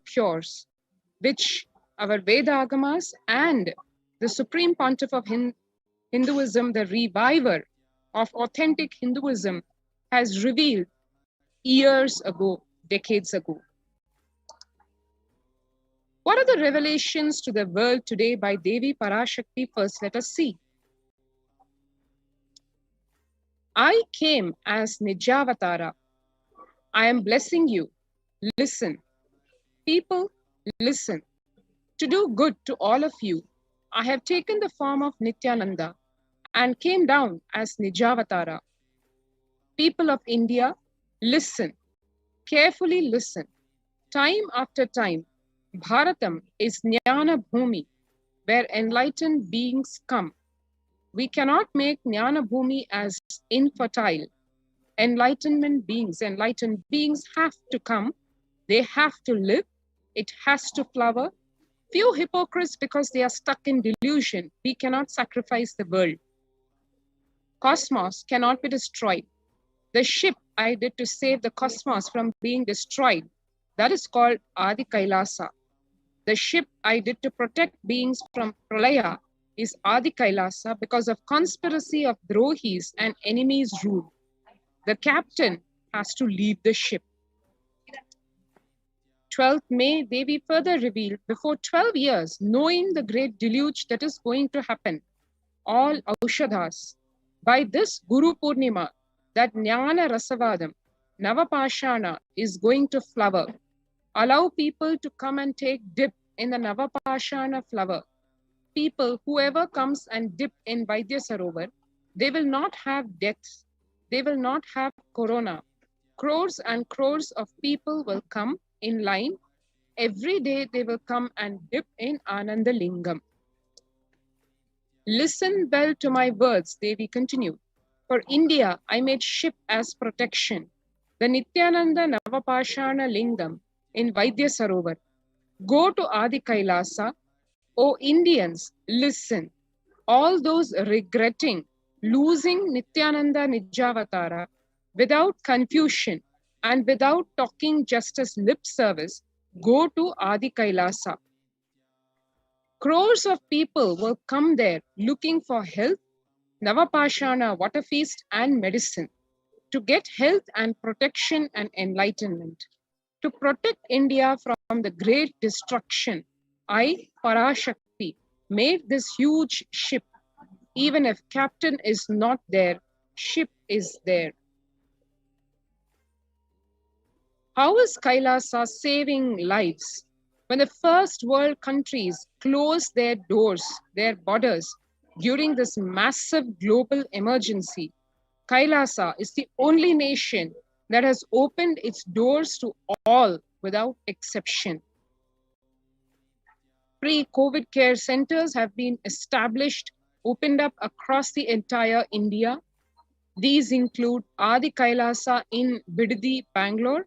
[SPEAKER 6] cures, which our Veda Agamas and the Supreme Pontiff of Hinduism, the reviver of authentic Hinduism, has revealed years ago, decades ago. What are the revelations to the world today by Devi Parashakti? First, let us see. I came as Nijavatara. I am blessing you. Listen. People, listen. To do good to all of you, I have taken the form of Nityananda and came down as Nijavatara. People of India, listen. Carefully listen. Time after time, Bharatam is Jnana Bhumi, where enlightened beings come. We cannot make Jnana Bhumi as infertile. Enlightened beings have to come. They have to live. It has to flower. Few hypocrites, because they are stuck in delusion. We cannot sacrifice the world. Cosmos cannot be destroyed. The ship I did to save the cosmos from being destroyed, that is called Adi Kailasa. The ship I did to protect beings from Pralaya is Adi Kailasa because of conspiracy of Drohis and enemies' rule. The captain has to lead the ship. 12th May, Devi further revealed, before 12 years, knowing the great deluge that is going to happen, all Aushadhas, by this Guru Purnima, that Jnana Rasavadam, Navapashana is going to flower. Allow people to come and take dip in the Navapashana flower. People, whoever comes and dip in Vaidya Sarovar, they will not have deaths. They will not have corona. Crores and crores of people will come in line. Every day they will come and dip in Ananda Lingam. Listen well to my words, Devi continued. For India, I made ship as protection. The Nityananda Navapashana Lingam in Vaidya Sarovar. Go to Adi Kailasa. O Indians, listen. All those regretting losing Nityananda Nijavatara without confusion and without talking just as lip service, go to Adi Kailasa. Crores of people will come there looking for health, Navapashana water feast and medicine to get health and protection and enlightenment. To protect India from the great destruction, I, Parashakti, made this huge ship. Even if captain is not there, ship is there. How is Kailasa saving lives? When the first world countries closed their doors, their borders, during this massive global emergency, Kailasa is the only nation that has opened its doors to all without exception. Pre-COVID care centers have been established, opened up across the entire India. These include Adi Kailasa in Bidadi, Bangalore,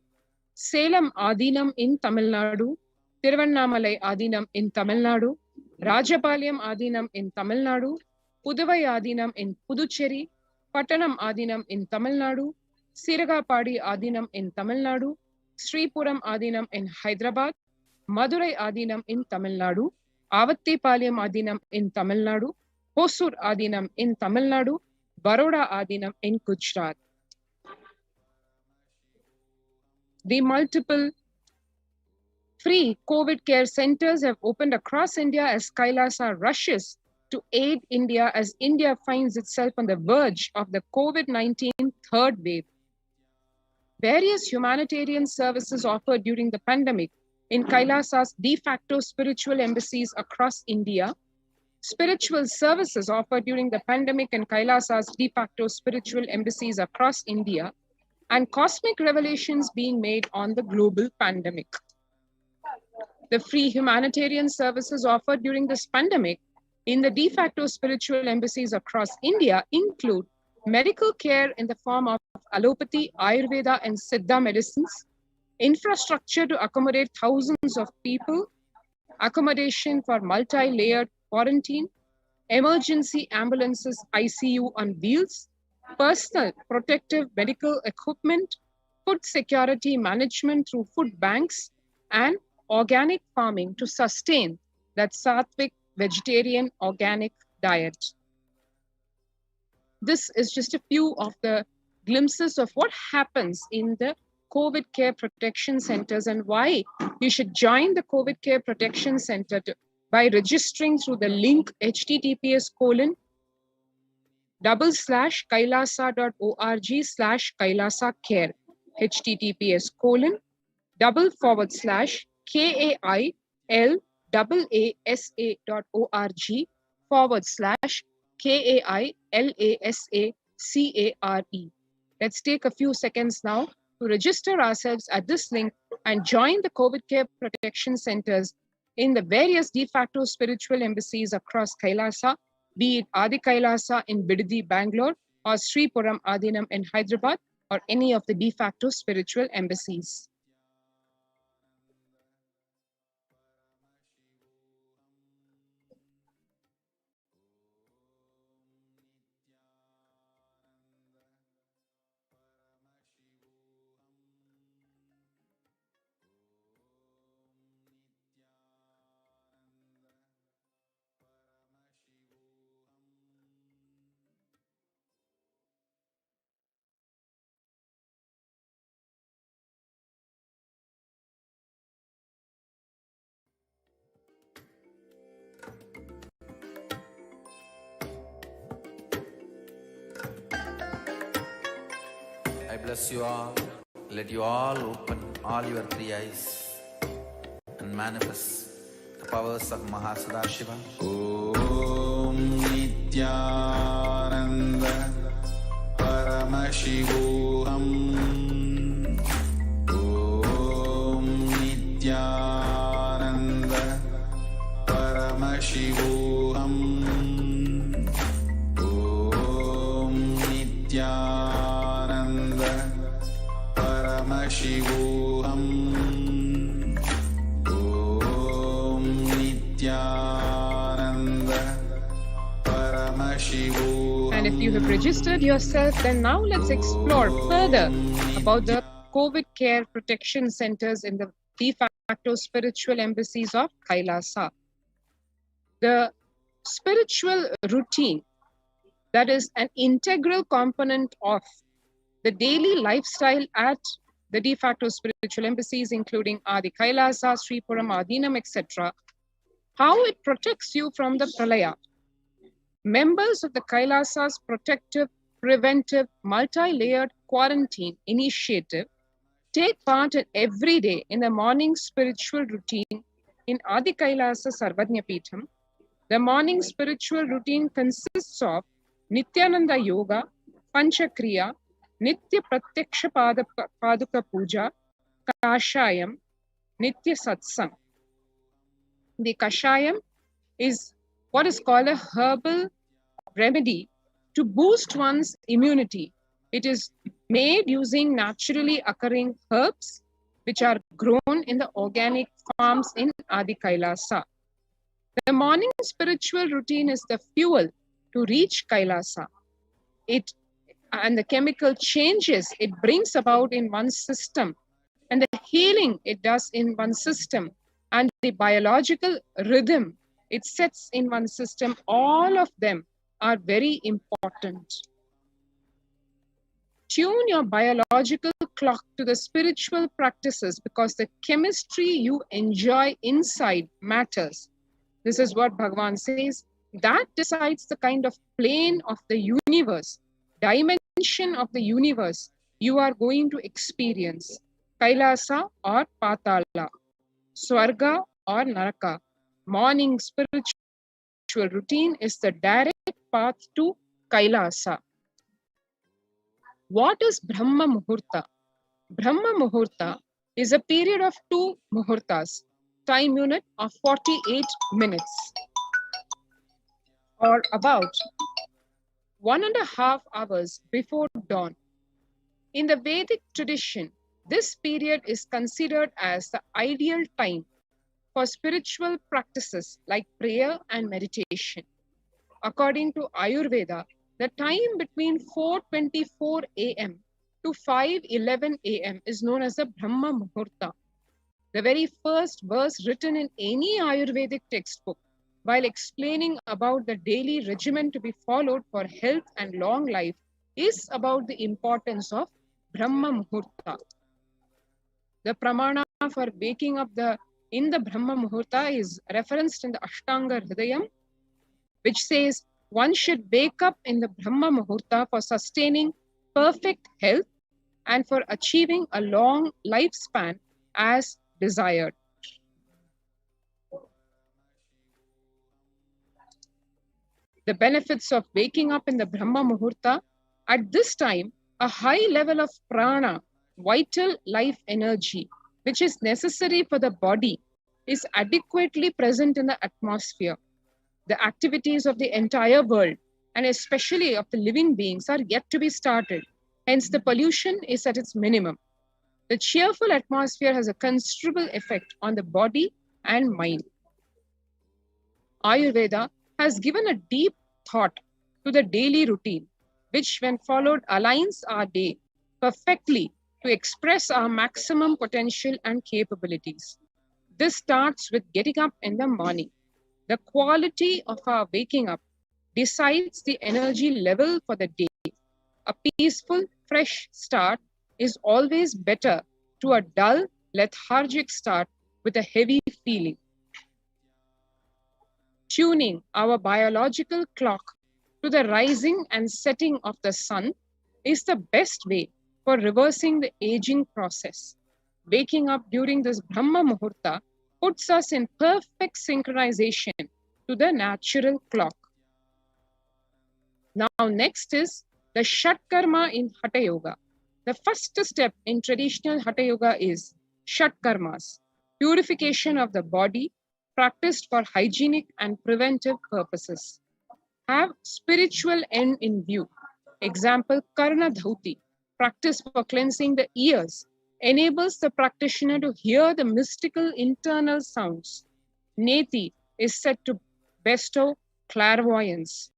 [SPEAKER 6] Salem Adinam in Tamil Nadu, Tiruvannamalai Adinam in Tamil Nadu, Rajapalayam Adinam in Tamil Nadu, Puduvai Adinam in Puducherry, Pattanam Adinam in Tamil Nadu, Siragapadi Adinam in Tamil Nadu, Sripuram Adinam in Hyderabad, Madurai Adinam in Tamil Nadu, Avattipalayam Adinam in Tamil Nadu, Hosur Adinam in Tamil Nadu, Baroda Adinam in Gujarat. The multiple free COVID care centers have opened across India as Kailasa rushes to aid India as India finds itself on the verge of the COVID-19 third wave. Various humanitarian services offered during the pandemic in Kailasa's de facto spiritual embassies across India, spiritual services offered during the pandemic in Kailasa's de facto spiritual embassies across India, and cosmic revelations being made on the global pandemic. The free humanitarian services offered during this pandemic in the de facto spiritual embassies across India include medical care in the form of allopathy, Ayurveda, and Siddha medicines, infrastructure to accommodate thousands of people, accommodation for multi-layered quarantine, emergency ambulances, ICU on wheels, personal protective medical equipment, food security management through food banks, and organic farming to sustain that sattvic vegetarian organic diet. This is just a few of the glimpses of what happens in the COVID Care Protection Centers and why you should join the COVID Care Protection Center by registering through the link https://kailasa.org/kailasacare, https://kailasa.org/KAILASACARE. Let's take a few seconds now to register ourselves at this link and join the COVID Care Protection Centers in the various de facto spiritual embassies across Kailasa, be it Adi Kailasa in Bidadi, Bangalore, or Sri Puram Adinam in Hyderabad, or any of the de facto spiritual embassies.
[SPEAKER 5] I bless you all. Let you all open all your three eyes and manifest the powers of Mahasadashiva.
[SPEAKER 4] Om Nityananda Paramashivoham. Om Nityananda Paramashivoham. Om Nityananda Paramashivoham. Om Nityananda Paramashivoham.
[SPEAKER 6] And if you have registered yourself, then now let's explore further about the COVID Care Protection Centers in the de facto spiritual embassies of Kailasa. The spiritual routine that is an integral component of the daily lifestyle at the de facto spiritual embassies, including Adi Kailasa, Sri Puram Adinam, etc., how it protects you from the pralaya. Members of the Kailasa's protective, preventive, multi-layered quarantine initiative take part every day in the morning spiritual routine in Adi Kailasa Sarvajna Peetham. The morning spiritual routine consists of Nityananda Yoga, Panchakriya, Nitya Pratyaksha Paduka Puja, Kashayam, Nitya Satsang. The Kashayam is what is called a herbal remedy to boost one's immunity. It is made using naturally occurring herbs which are grown in the organic farms in Adi Kailasa. The morning spiritual routine is the fuel to reach Kailasa. And the chemical changes it brings about in one's system, and the healing it does in one's system, and the biological rhythm it sets in one's system, all of them are very important. Tune your biological clock to the spiritual practices because the chemistry you enjoy inside matters. This is what Bhagavan says. That decides the kind of plane of the universe, dimension of the universe you are going to experience. Kailasa or Patala, Swarga or Naraka. Morning spiritual routine is the direct path to Kailasa. What is Brahma Muhurta? Brahma Muhurta is a period of 2 Muhurtas, time unit of 48 minutes, or about 1.5 hours before dawn. In the Vedic tradition, this period is considered as the ideal time for spiritual practices like prayer and meditation. According to Ayurveda, the time between 4:24 a.m. to 5:11 a.m. is known as the Brahma Muhurta. The very first verse written in any Ayurvedic textbook, while explaining about the daily regimen to be followed for health and long life, is about the importance of Brahma Muhurta. The pramana for waking up in the Brahma Muhurta is referenced in the Ashtanga Hridayam, which says one should wake up in the Brahma Muhurta for sustaining perfect health and for achieving a long lifespan as desired. The benefits of waking up in the Brahma Muhurta: at this time, a high level of prana, vital life energy, which is necessary for the body, is adequately present in the atmosphere. The activities of the entire world, and especially of the living beings, are yet to be started. Hence, the pollution is at its minimum. The cheerful atmosphere has a considerable effect on the body and mind. Ayurveda has given a deep thought to the daily routine, which, when followed, aligns our day perfectly to express our maximum potential and capabilities. This starts with getting up in the morning. The quality of our waking up decides the energy level for the day. A peaceful, fresh start is always better to a dull, lethargic start with a heavy feeling. Tuning our biological clock to the rising and setting of the sun is the best way for reversing the aging process. Waking up during this Brahma Muhurta puts us in perfect synchronization to the natural clock. Now, next is the Shat Karma in Hatha Yoga. The first step in traditional Hatha Yoga is Shat Karmas, purification of the body, practiced for hygienic and preventive purposes. Have spiritual end in view. Example, Karna Dhauti, practice for cleansing the ears, enables the practitioner to hear the mystical internal sounds. Neti is said to bestow clairvoyance.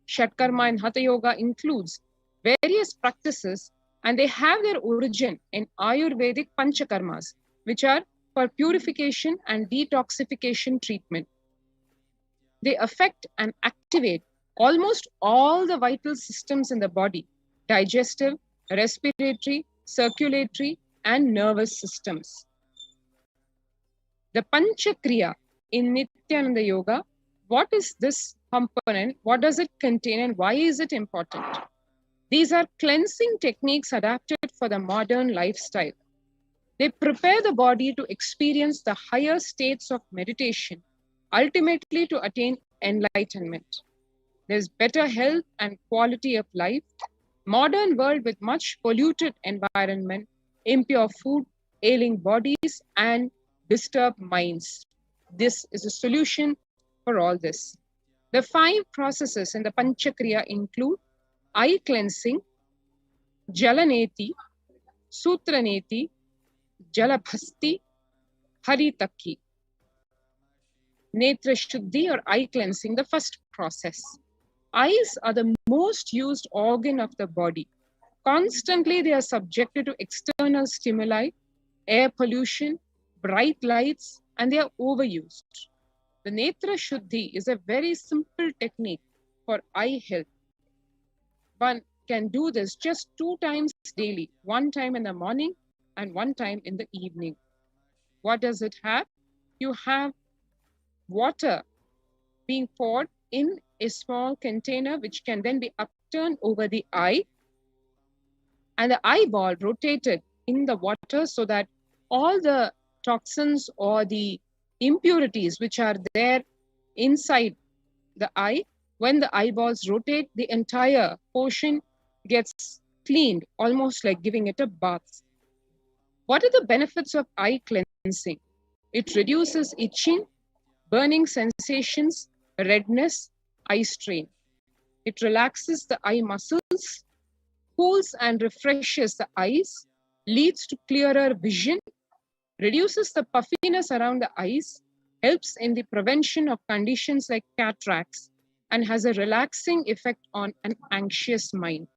[SPEAKER 6] Shatkarma in Hatha Yoga includes various practices, and they have their origin in Ayurvedic Panchakarmas, which are for purification and detoxification treatment. They affect and activate almost all the vital systems in the body: digestive, respiratory, circulatory, and nervous systems. The Panchakriya in Nityananda Yoga, what is this component? What does it contain, and why is it important? These are cleansing techniques adapted for the modern lifestyle. They prepare the body to experience the higher states of meditation, ultimately to attain enlightenment. There's better health and quality of life. Modern world with much polluted environment, impure food, ailing bodies, and disturbed minds. This is a solution for all this. The 5 processes in the Panchakriya include eye cleansing, Jalaneti, Sutraneti, Jalabhasti, Haritakki. Netra Shuddhi or eye cleansing, the first process. Eyes are the most used organ of the body. Constantly they are subjected to external stimuli, air pollution, bright lights, and they are overused. The Netra Shuddhi is a very simple technique for eye health. One can do this just 2 times daily, 1 time in the morning and 1 time in the evening. What does it have? You have water being poured in a small container, which can then be upturned over the eye, and the eyeball rotated in the water so that all the toxins or the impurities which are there inside the eye, when the eyeballs rotate, the entire portion gets cleaned, almost like giving it a bath. What are the benefits of eye cleansing? It reduces itching, burning sensations, redness, eye strain. It relaxes the eye muscles, cools and refreshes the eyes, leads to clearer vision, reduces the puffiness around the eyes, helps in the prevention of conditions like cataracts, and has a relaxing effect on an anxious mind.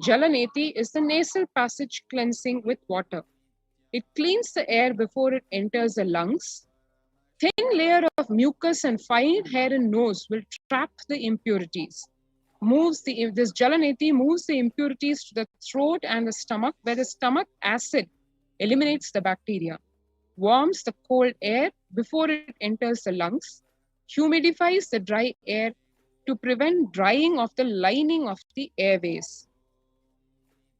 [SPEAKER 6] Jalaneti is the nasal passage cleansing with water. It cleans the air before it enters the lungs. Thin layer of mucus and fine hair and nose will trap the impurities. This Jalaneti moves the impurities to the throat and the stomach, where the stomach acid eliminates the bacteria, warms the cold air before it enters the lungs, humidifies the dry air to prevent drying of the lining of the airways.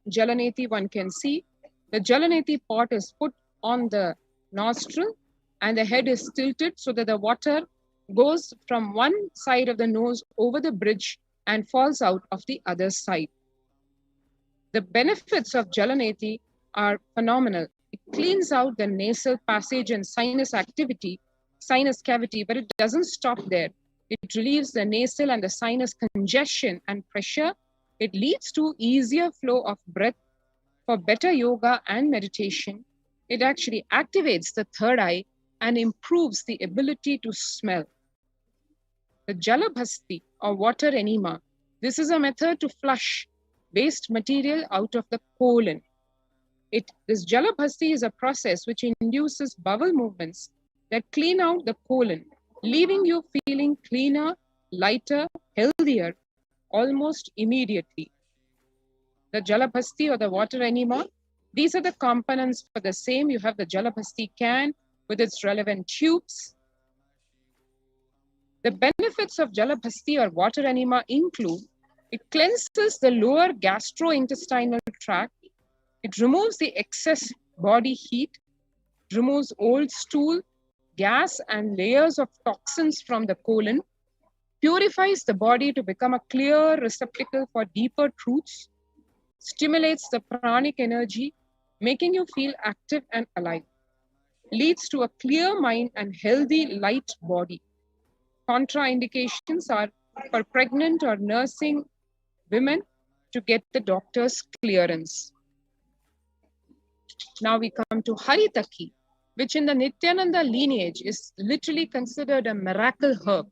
[SPEAKER 6] Jalaneti, one can see, the Jalaneti pot is put on the nostril and the head is tilted so that the water goes from one side of the nose over the bridge and falls out of the other side. The benefits of Jalaneti are phenomenal. It cleans out the nasal passage and sinus cavity, but it doesn't stop there. It relieves the nasal and the sinus congestion and pressure. It leads to easier flow of breath for better yoga and meditation. It actually activates the third eye and improves the ability to smell. The Jalabhasti or water enema. This is a method to flush waste material out of the colon. This Jalabhasti is a process which induces bowel movements that clean out the colon, leaving you feeling cleaner, lighter, healthier almost immediately. The Jalabhasti or the water enema, these are the components for the same. You have the Jalabhasti can with its relevant tubes. The benefits of Jalabhasti or water enema include: it cleanses the lower gastrointestinal tract, it removes the excess body heat, removes old stool, gas and layers of toxins from the colon, purifies the body to become a clear receptacle for deeper truths, stimulates the pranic energy, making you feel active and alive, leads to a clear mind and healthy light body. Contraindications are for pregnant or nursing women to get the doctor's clearance. Now we come to Haritaki, which in the Nityananda lineage is literally considered a miracle herb.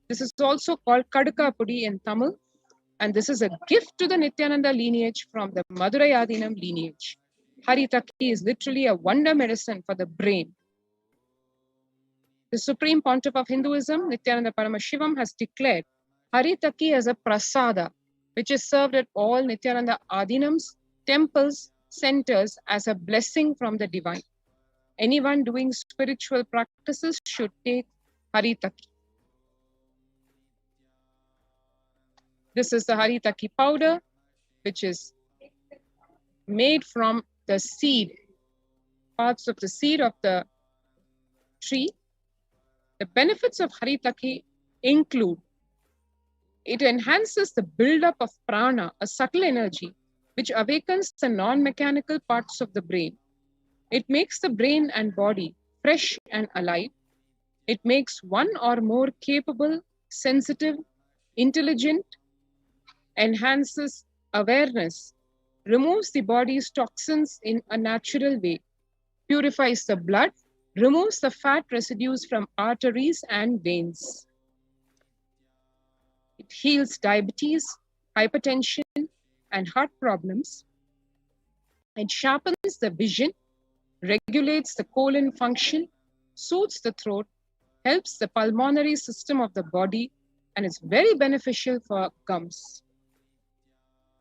[SPEAKER 6] This is also called Kadaka Pudi in Tamil, and this is a gift to the Nityananda lineage from the Madurai Adinam lineage. Haritaki is literally a wonder medicine for the brain. The Supreme Pontiff of Hinduism, Nityananda Paramashivam, has declared Haritaki as a prasada, which is served at all Nityananda Adinams, temples, centers as a blessing from the divine. Anyone doing spiritual practices should take Haritaki. This is the Haritaki powder, which is made from the seed, parts of the seed of the tree. The benefits of Haritaki include: it enhances the buildup of prana, a subtle energy, which awakens the non-mechanical parts of the brain. It makes the brain and body fresh and alive. It makes one or more capable, sensitive, intelligent, enhances awareness, removes the body's toxins in a natural way, purifies the blood, removes the fat residues from arteries and veins. It heals diabetes, hypertension, and heart problems. It sharpens the vision, regulates the colon function, soothes the throat, helps the pulmonary system of the body, and is very beneficial for gums.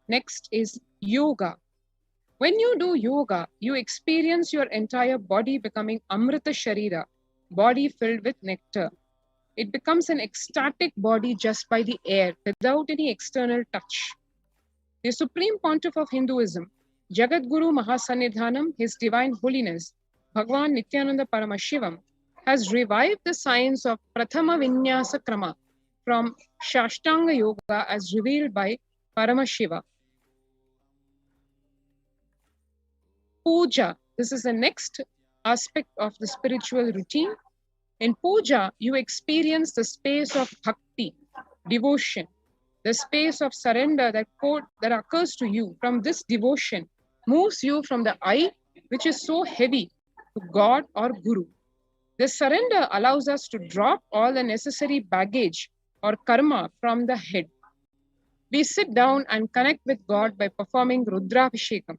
[SPEAKER 6] Next is yoga. When you do yoga, you experience your entire body becoming Amrita Sharira, body filled with nectar. It becomes an ecstatic body just by the air, without any external touch. The Supreme Pontiff of Hinduism, Jagadguru Mahasannidhanam, His Divine Holiness, Bhagwan Nityananda Paramashivam, has revived the science of Prathama Vinyasa Krama from Shashtanga Yoga as revealed by Paramashiva. Puja. This is the next aspect of the spiritual routine. In puja, you experience the space of bhakti, devotion, the space of surrender that occurs to you from this devotion moves you from the I, which is so heavy, to God or Guru. This surrender allows us to drop all the necessary baggage or karma from the head. We sit down and connect with God by performing Rudravishekam.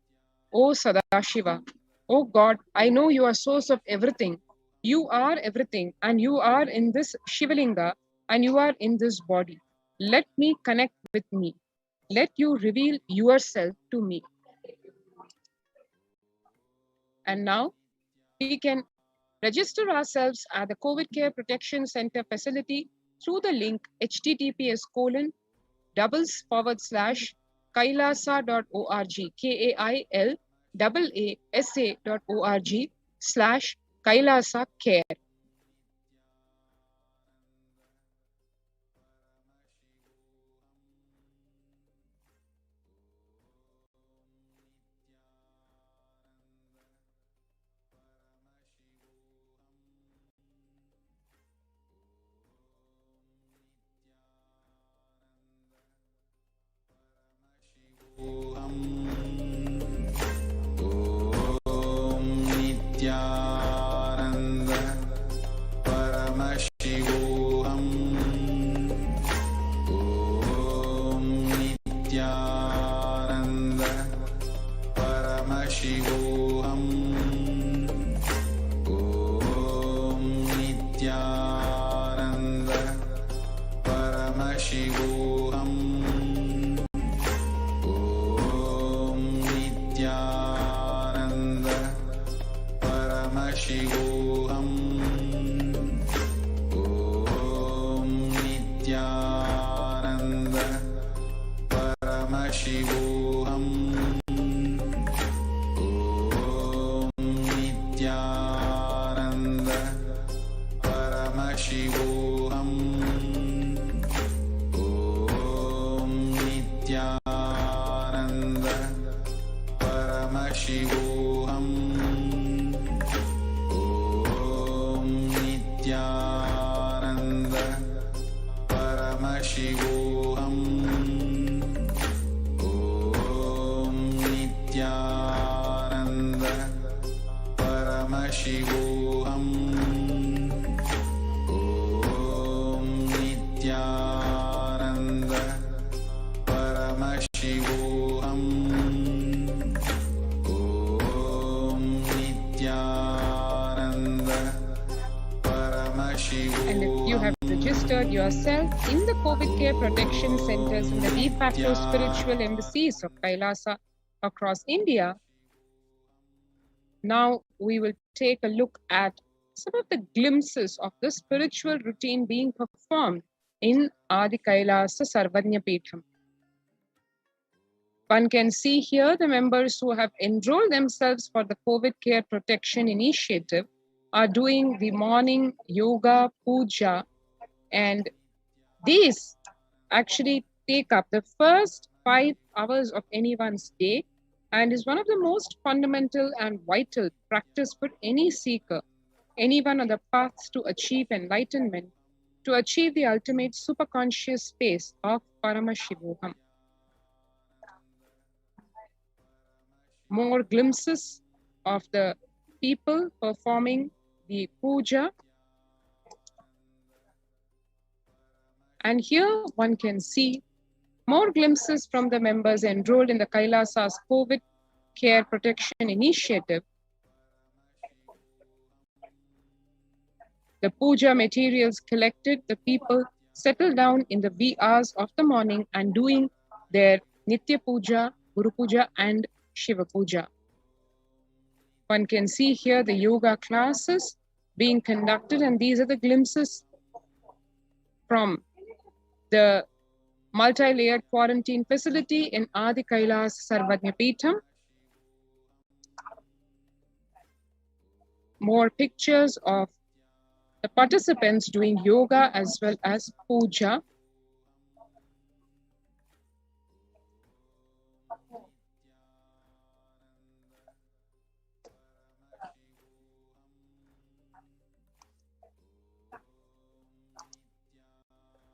[SPEAKER 6] O Sadashiva, O God, I know you are source of everything. You are everything, and you are in this Shivalinga, and you are in this body. Let me connect with me. Let you reveal yourself to me. And now we can register ourselves at the COVID Care Protection Center facility through the link https://kailasa.org, kailasa.org/Kailasa Care. And if you have registered yourself in the COVID Care Protection Centers in the de facto spiritual embassies of Kailasa across India, now we will take a look at some of the glimpses of the spiritual routine being performed in Adi Kailasa Sarvanya Peetham. One can see here the members who have enrolled themselves for the COVID Care Protection Initiative are doing the morning yoga, puja, and these actually take up the first 5 hours of anyone's day and is one of the most fundamental and vital practice for any seeker, anyone on the paths to achieve enlightenment, to achieve the ultimate superconscious space of Paramashivoham. More glimpses of the people performing the puja. And here one can see more glimpses from the members enrolled in the Kailasa's COVID Care Protection Initiative. The puja materials collected, the people settle down in the wee hours of the morning and doing their Nitya Puja, Guru Puja and Shiva Puja. One can see here the yoga classes being conducted, and these are the glimpses from the multi-layered quarantine facility in Adi Kailas Sarvanya Peetham. More pictures of the participants doing yoga as well as puja.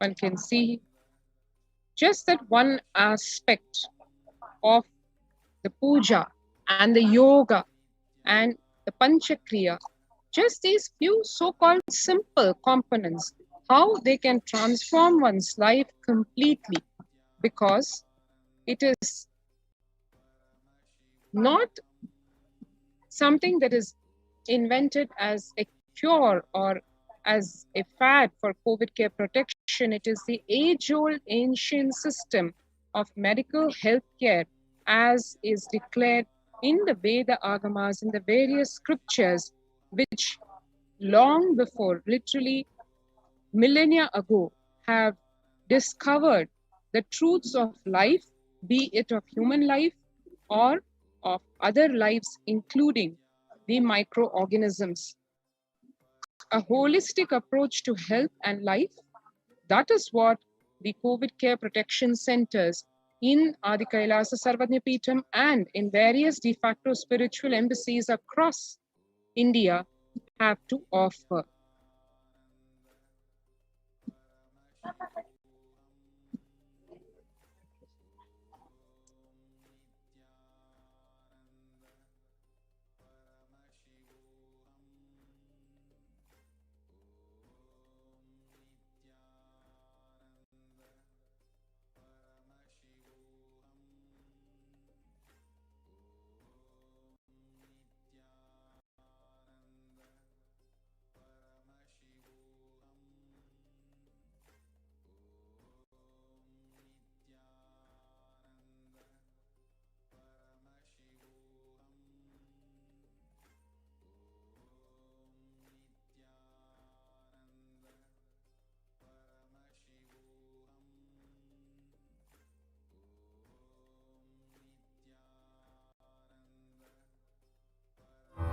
[SPEAKER 6] One can see just that one aspect of the puja and the yoga and the panchakriya, just these few so-called simple components, how they can transform one's life completely. because it is not something that is invented as a cure or as a fad for COVID care protection. It is the age-old ancient system of medical health care as is declared in the Veda Agamas, in the various scriptures, which long before, literally millennia ago, have discovered the truths of life, be it of human life or of other lives, including the microorganisms. A holistic approach to health and life, that is what the COVID care protection centers in Adi Kailasa Sarvajnapeetham and in various de facto spiritual embassies across India have to offer.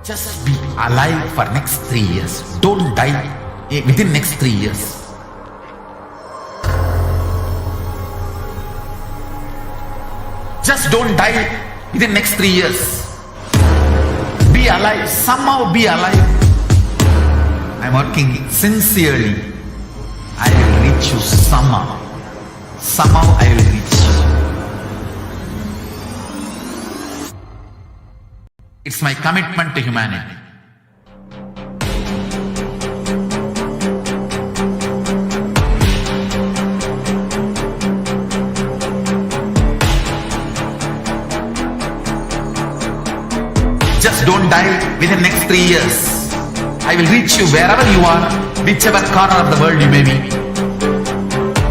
[SPEAKER 5] Just be alive for next 3 years. Don't die within next 3 years. Just don't die within next 3 years. Be alive. Somehow be alive. I'm working sincerely. I will reach you somehow. Somehow I will reach you. It's my commitment to humanity. Just don't die within next 3 years. I will reach you wherever you are, whichever corner of the world you may be.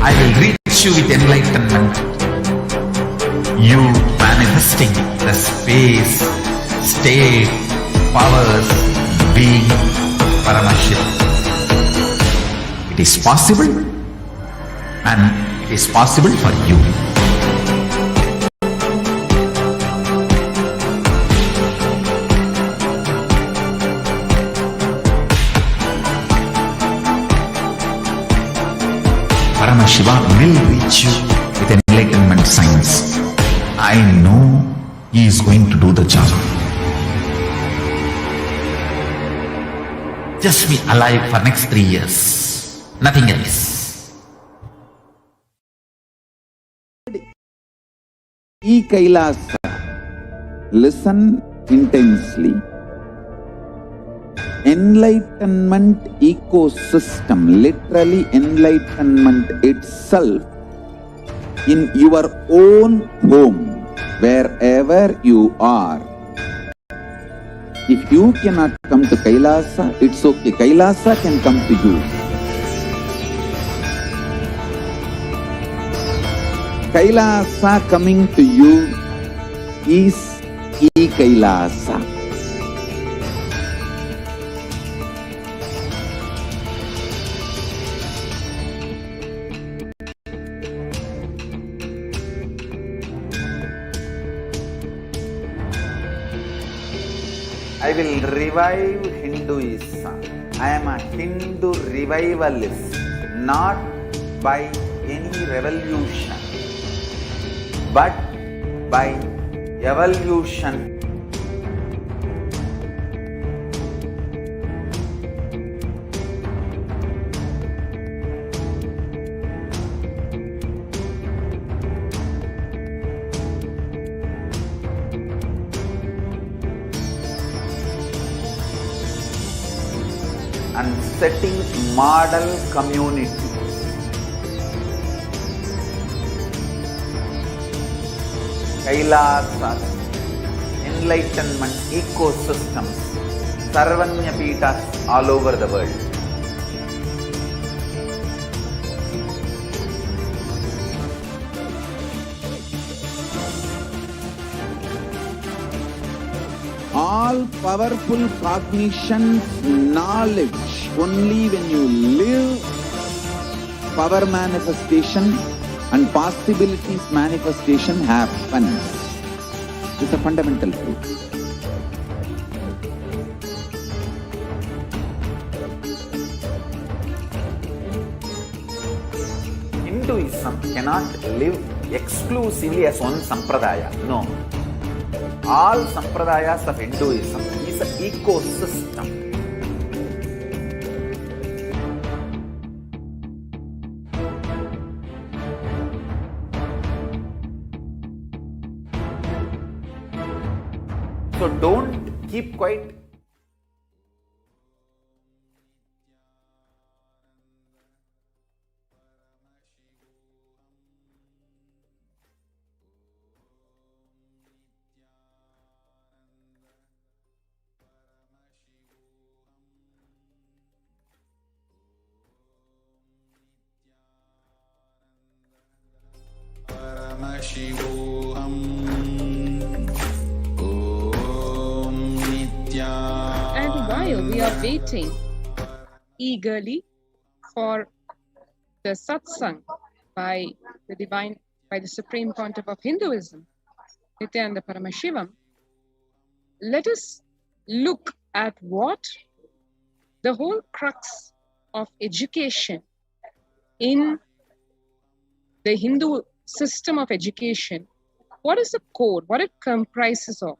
[SPEAKER 5] I will reach you with enlightenment. You manifesting the space, state, powers, being, Parashakti. It is possible, and it is possible for you. Shiva will reach you with enlightenment science. I know he is going to do the job. Just be alive for next 3 years. Nothing else.
[SPEAKER 4] E Kailasa, listen intensely. Enlightenment ecosystem, literally enlightenment itself, in your own home, wherever you are. If you cannot come to Kailasa, it's okay. Kailasa can come to you. Kailasa coming to you is E-Kailasa. I will revive Hinduism. I am a Hindu revivalist, not by any revolution, but by evolution. And setting model community. Kailasas, enlightenment ecosystems, Sarvanya Peethas all over the world. All powerful cognition, knowledge, only when you live, power manifestation and possibilities manifestation happens. It's a fundamental truth. Hinduism cannot live exclusively as one sampradaya. No. All sampradayas of Hinduism is an ecosystem. So don't keep quiet.
[SPEAKER 6] And while we are waiting eagerly for the satsang by the Supreme Pontiff of Hinduism, Nityananda Paramashivam, let us look at what the whole crux of education in the Hindu system of education, what is the core, what it comprises of.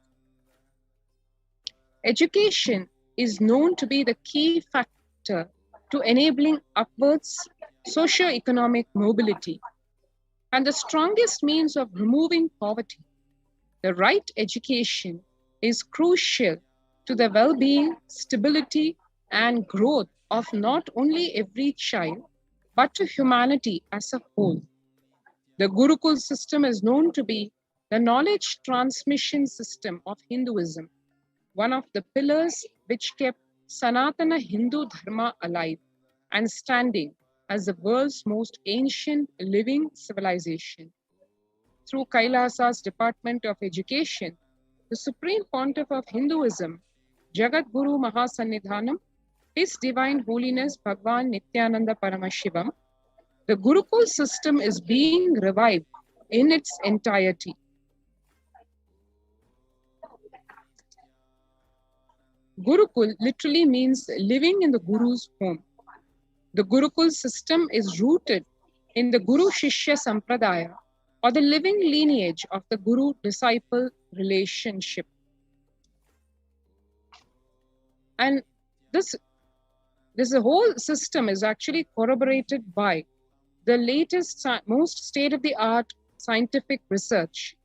[SPEAKER 6] Education is known to be the key factor to enabling upwards socio-economic mobility and the strongest means of removing poverty. The right education is crucial to the well-being, stability, and growth of not only every child, but to humanity as a whole. The Gurukul system is known to be the knowledge transmission system of Hinduism, one of the pillars which kept Sanatana Hindu Dharma alive and standing as the world's most ancient living civilization. Through Kailasa's Department of Education, the Supreme Pontiff of Hinduism, Jagat Guru Mahasannidhanam, His Divine Holiness Bhagwan Nityananda Paramashivam, the Gurukul system is being revived in its entirety. Gurukul literally means living in the Guru's home. The Gurukul system is rooted in the Guru Shishya Sampradaya, or the living lineage of the Guru-disciple relationship. And this whole system is actually corroborated by the latest, most state-of-the-art scientific research.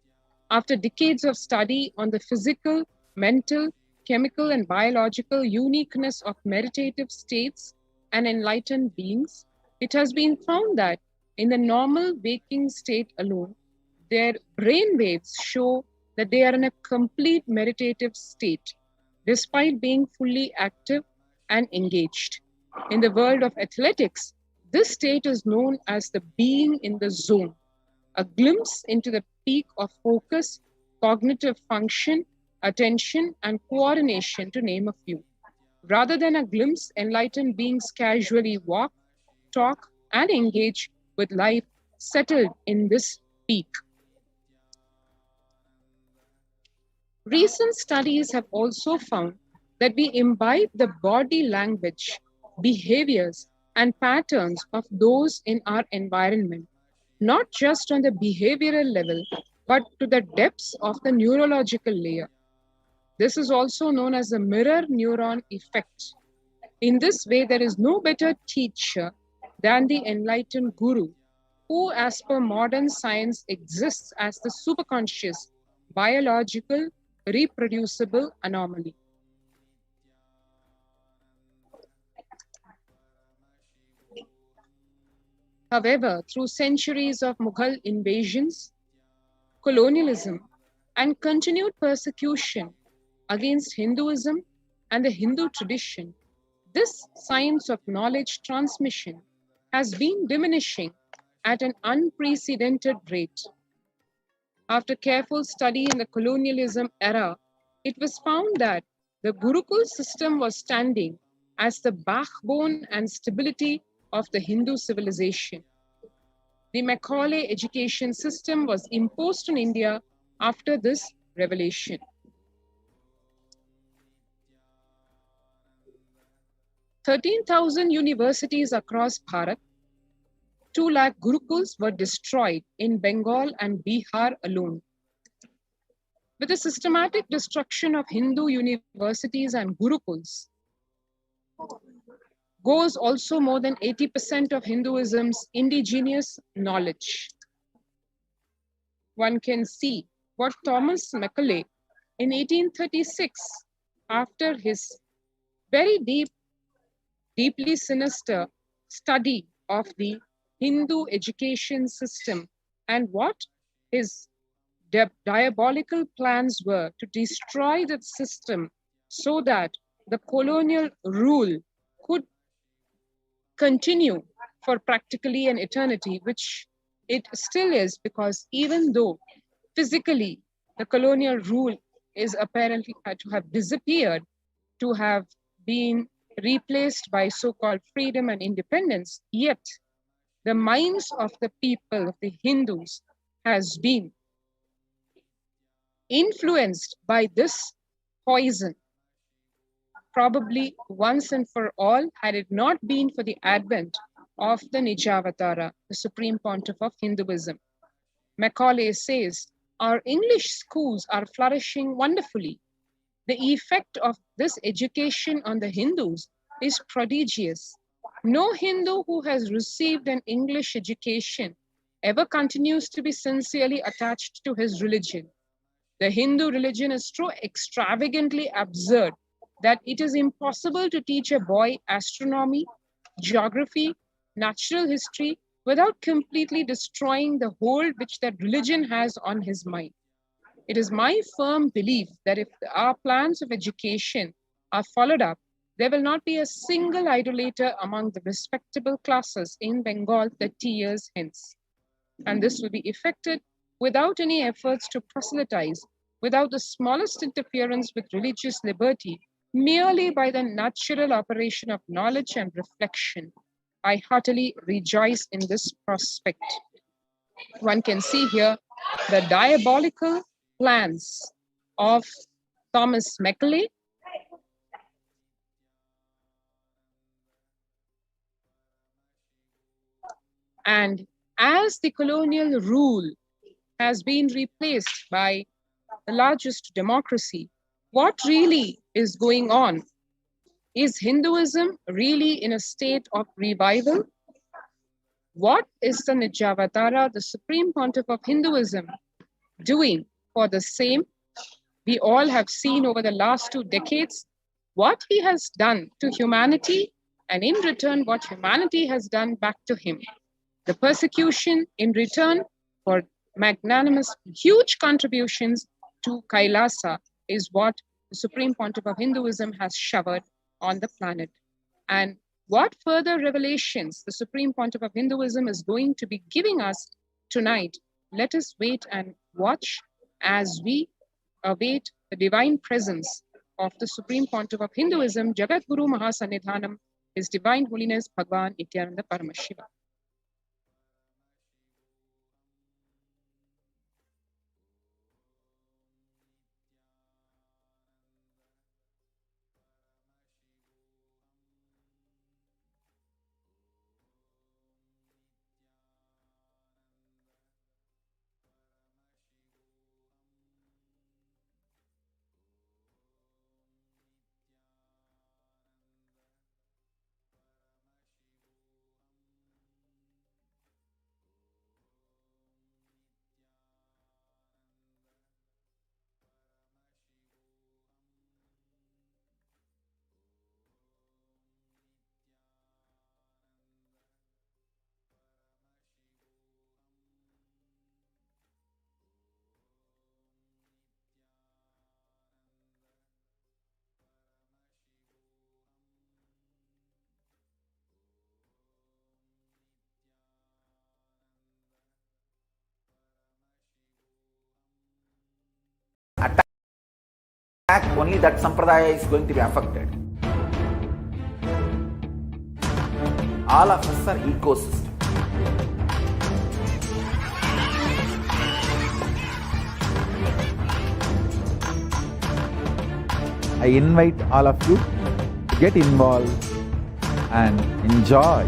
[SPEAKER 6] After decades of study on the physical, mental, chemical, and biological uniqueness of meditative states and enlightened beings, it has been found that in the normal waking state alone, their brain waves show that they are in a complete meditative state, despite being fully active and engaged. In the world of athletics, this state is known as the being in the zone, a glimpse into the peak of focus, cognitive function, attention, and coordination, to name a few. Rather than a glimpse, enlightened beings casually walk, talk, and engage with life settled in this peak. Recent studies have also found that we imbibe the body language, behaviors, and patterns of those in our environment, not just on the behavioral level, but to the depths of the neurological layer. This is also known as the mirror neuron effect. In this way, there is no better teacher than the enlightened Guru, who, as per modern science, exists as the superconscious, biological, reproducible anomaly. However, through centuries of Mughal invasions, colonialism, and continued persecution against Hinduism and the Hindu tradition, this science of knowledge transmission has been diminishing at an unprecedented rate. After careful study in the colonialism era, it was found that the Gurukul system was standing as the backbone and stability of the Hindu civilization. The Macaulay education system was imposed on India after this revelation. "13,000 universities across Bharat, 2 lakh Gurukuls were destroyed in Bengal and Bihar alone. With the systematic destruction of Hindu universities and Gurukuls, goes also more than 80% of Hinduism's indigenous knowledge." One can see what Thomas Macaulay in 1836, after his very deeply sinister study of the Hindu education system and what his diabolical plans were to destroy that system so that the colonial rule could continue for practically an eternity, which it still is, because even though physically the colonial rule is apparently had to have disappeared, to have been replaced by so-called freedom and independence, yet the minds of the people, of the Hindus, has been influenced by this poison, probably once and for all, had it not been for the advent of the Nijavatara, the Supreme Pontiff of Hinduism. Macaulay says, "Our English schools are flourishing wonderfully. The effect of this education on the Hindus is prodigious. No Hindu who has received an English education ever continues to be sincerely attached to his religion. The Hindu religion is so extravagantly absurd that it is impossible to teach a boy astronomy, geography, natural history without completely destroying the hold which that religion has on his mind. It is my firm belief that if our plans of education are followed up, there will not be a single idolater among the respectable classes in Bengal 30 years hence. And this will be effected without any efforts to proselytize, without the smallest interference with religious liberty, merely by the natural operation of knowledge and reflection. I heartily rejoice in this prospect." One can see here the diabolical plans of Thomas Macaulay, and as the colonial rule has been replaced by the largest democracy, what really is going on? Is Hinduism really in a state of revival? What is the Nijavatara, the Supreme Pontiff of Hinduism, doing for the same? We all have seen over the last 2 decades what he has done to humanity, and in return, what humanity has done back to him. The persecution in return for magnanimous, huge contributions to Kailasa is what the Supreme Pontiff of Hinduism has showered on the planet. And what further revelations the Supreme Pontiff of Hinduism is going to be giving us tonight, let us wait and watch as we await the divine presence of the Supreme Pontiff of Hinduism, Jagat Guru Mahasannidhanam, His Divine Holiness Bhagwan Nityananda Paramashiva.
[SPEAKER 8] only that sampradaya is going to be affected. All of us are ecosystem. I invite all of you to get involved and enjoy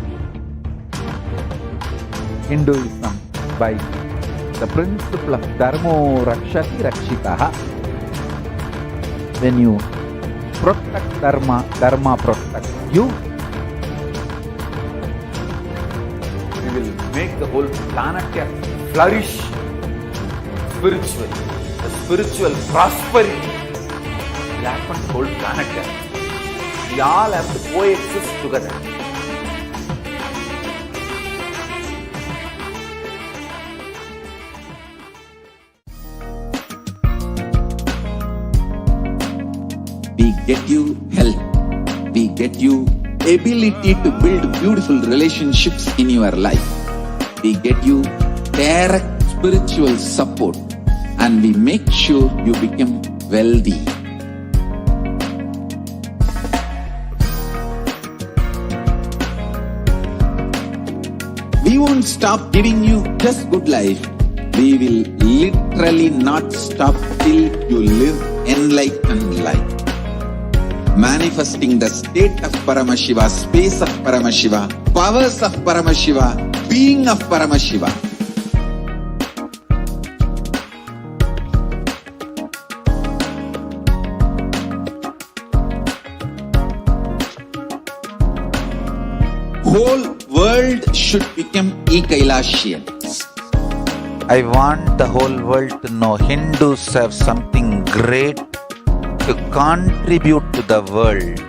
[SPEAKER 8] Hinduism by the principle of Dharmo Rakshati Rakshitaha. When you protect Dharma, Dharma protects you. We will make the whole planet flourish spiritually. The spiritual prosperity will happen to the whole planet. We all have to coexist together.
[SPEAKER 4] We get you health. We get you ability to build beautiful relationships in your life. We get you direct spiritual support, and we make sure you become wealthy. We won't stop giving you just good life. We will literally not stop till you live enlightened life. Manifesting the state of Paramashiva, space of Paramashiva, powers of Paramashiva, being of Paramashiva. Whole world should become e-Kailashians.
[SPEAKER 8] I want the whole world to know Hindus have something great to contribute to the world.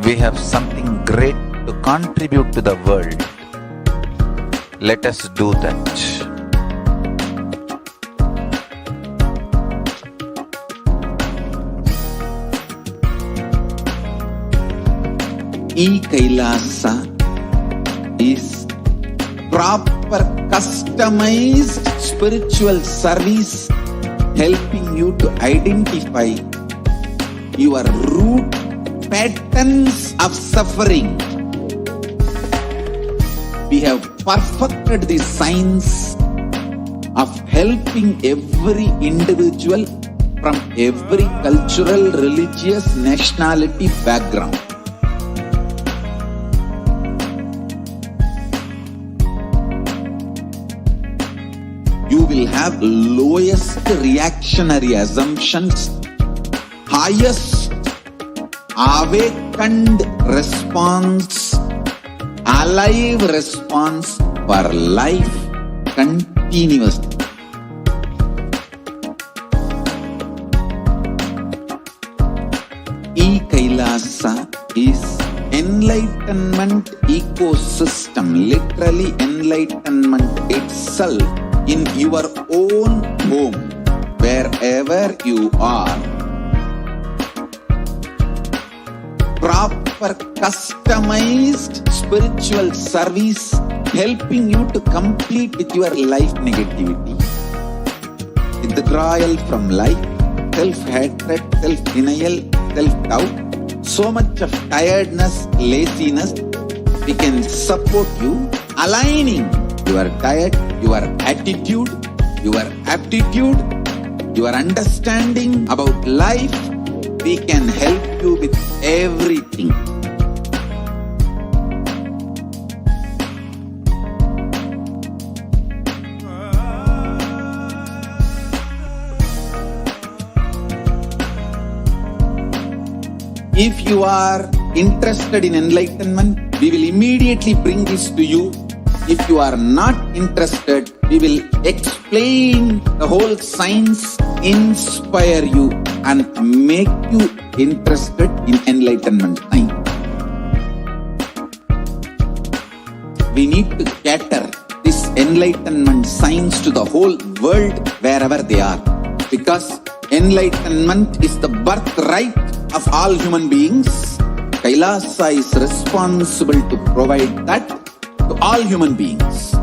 [SPEAKER 8] We have something great to contribute to the world. Let us do that.
[SPEAKER 4] E-Kailasa is proper customized spiritual service helping you to identify your root patterns of suffering. We have perfected the science of helping every individual from every cultural, religious, nationality background. You will have lowest reactionary assumptions, highest awakened response, alive response for life continuously. E-Kailasa is enlightenment ecosystem, literally enlightenment itself in your own home, wherever you are. Proper customized spiritual service helping you to complete with your life negativity. Withdrawal from life, self-hatred, self-denial, self-doubt, so much of tiredness, laziness. We can support you aligning your diet, your attitude, your aptitude, your understanding about life. We can help you with everything. If you are interested in enlightenment, we will immediately bring this to you. If you are not interested, we will explain the whole science, inspire you and make you interested in enlightenment science. We need to cater this enlightenment science to the whole world wherever they are, because enlightenment is the birthright of all human beings. Kailasa is responsible to provide that to all human beings.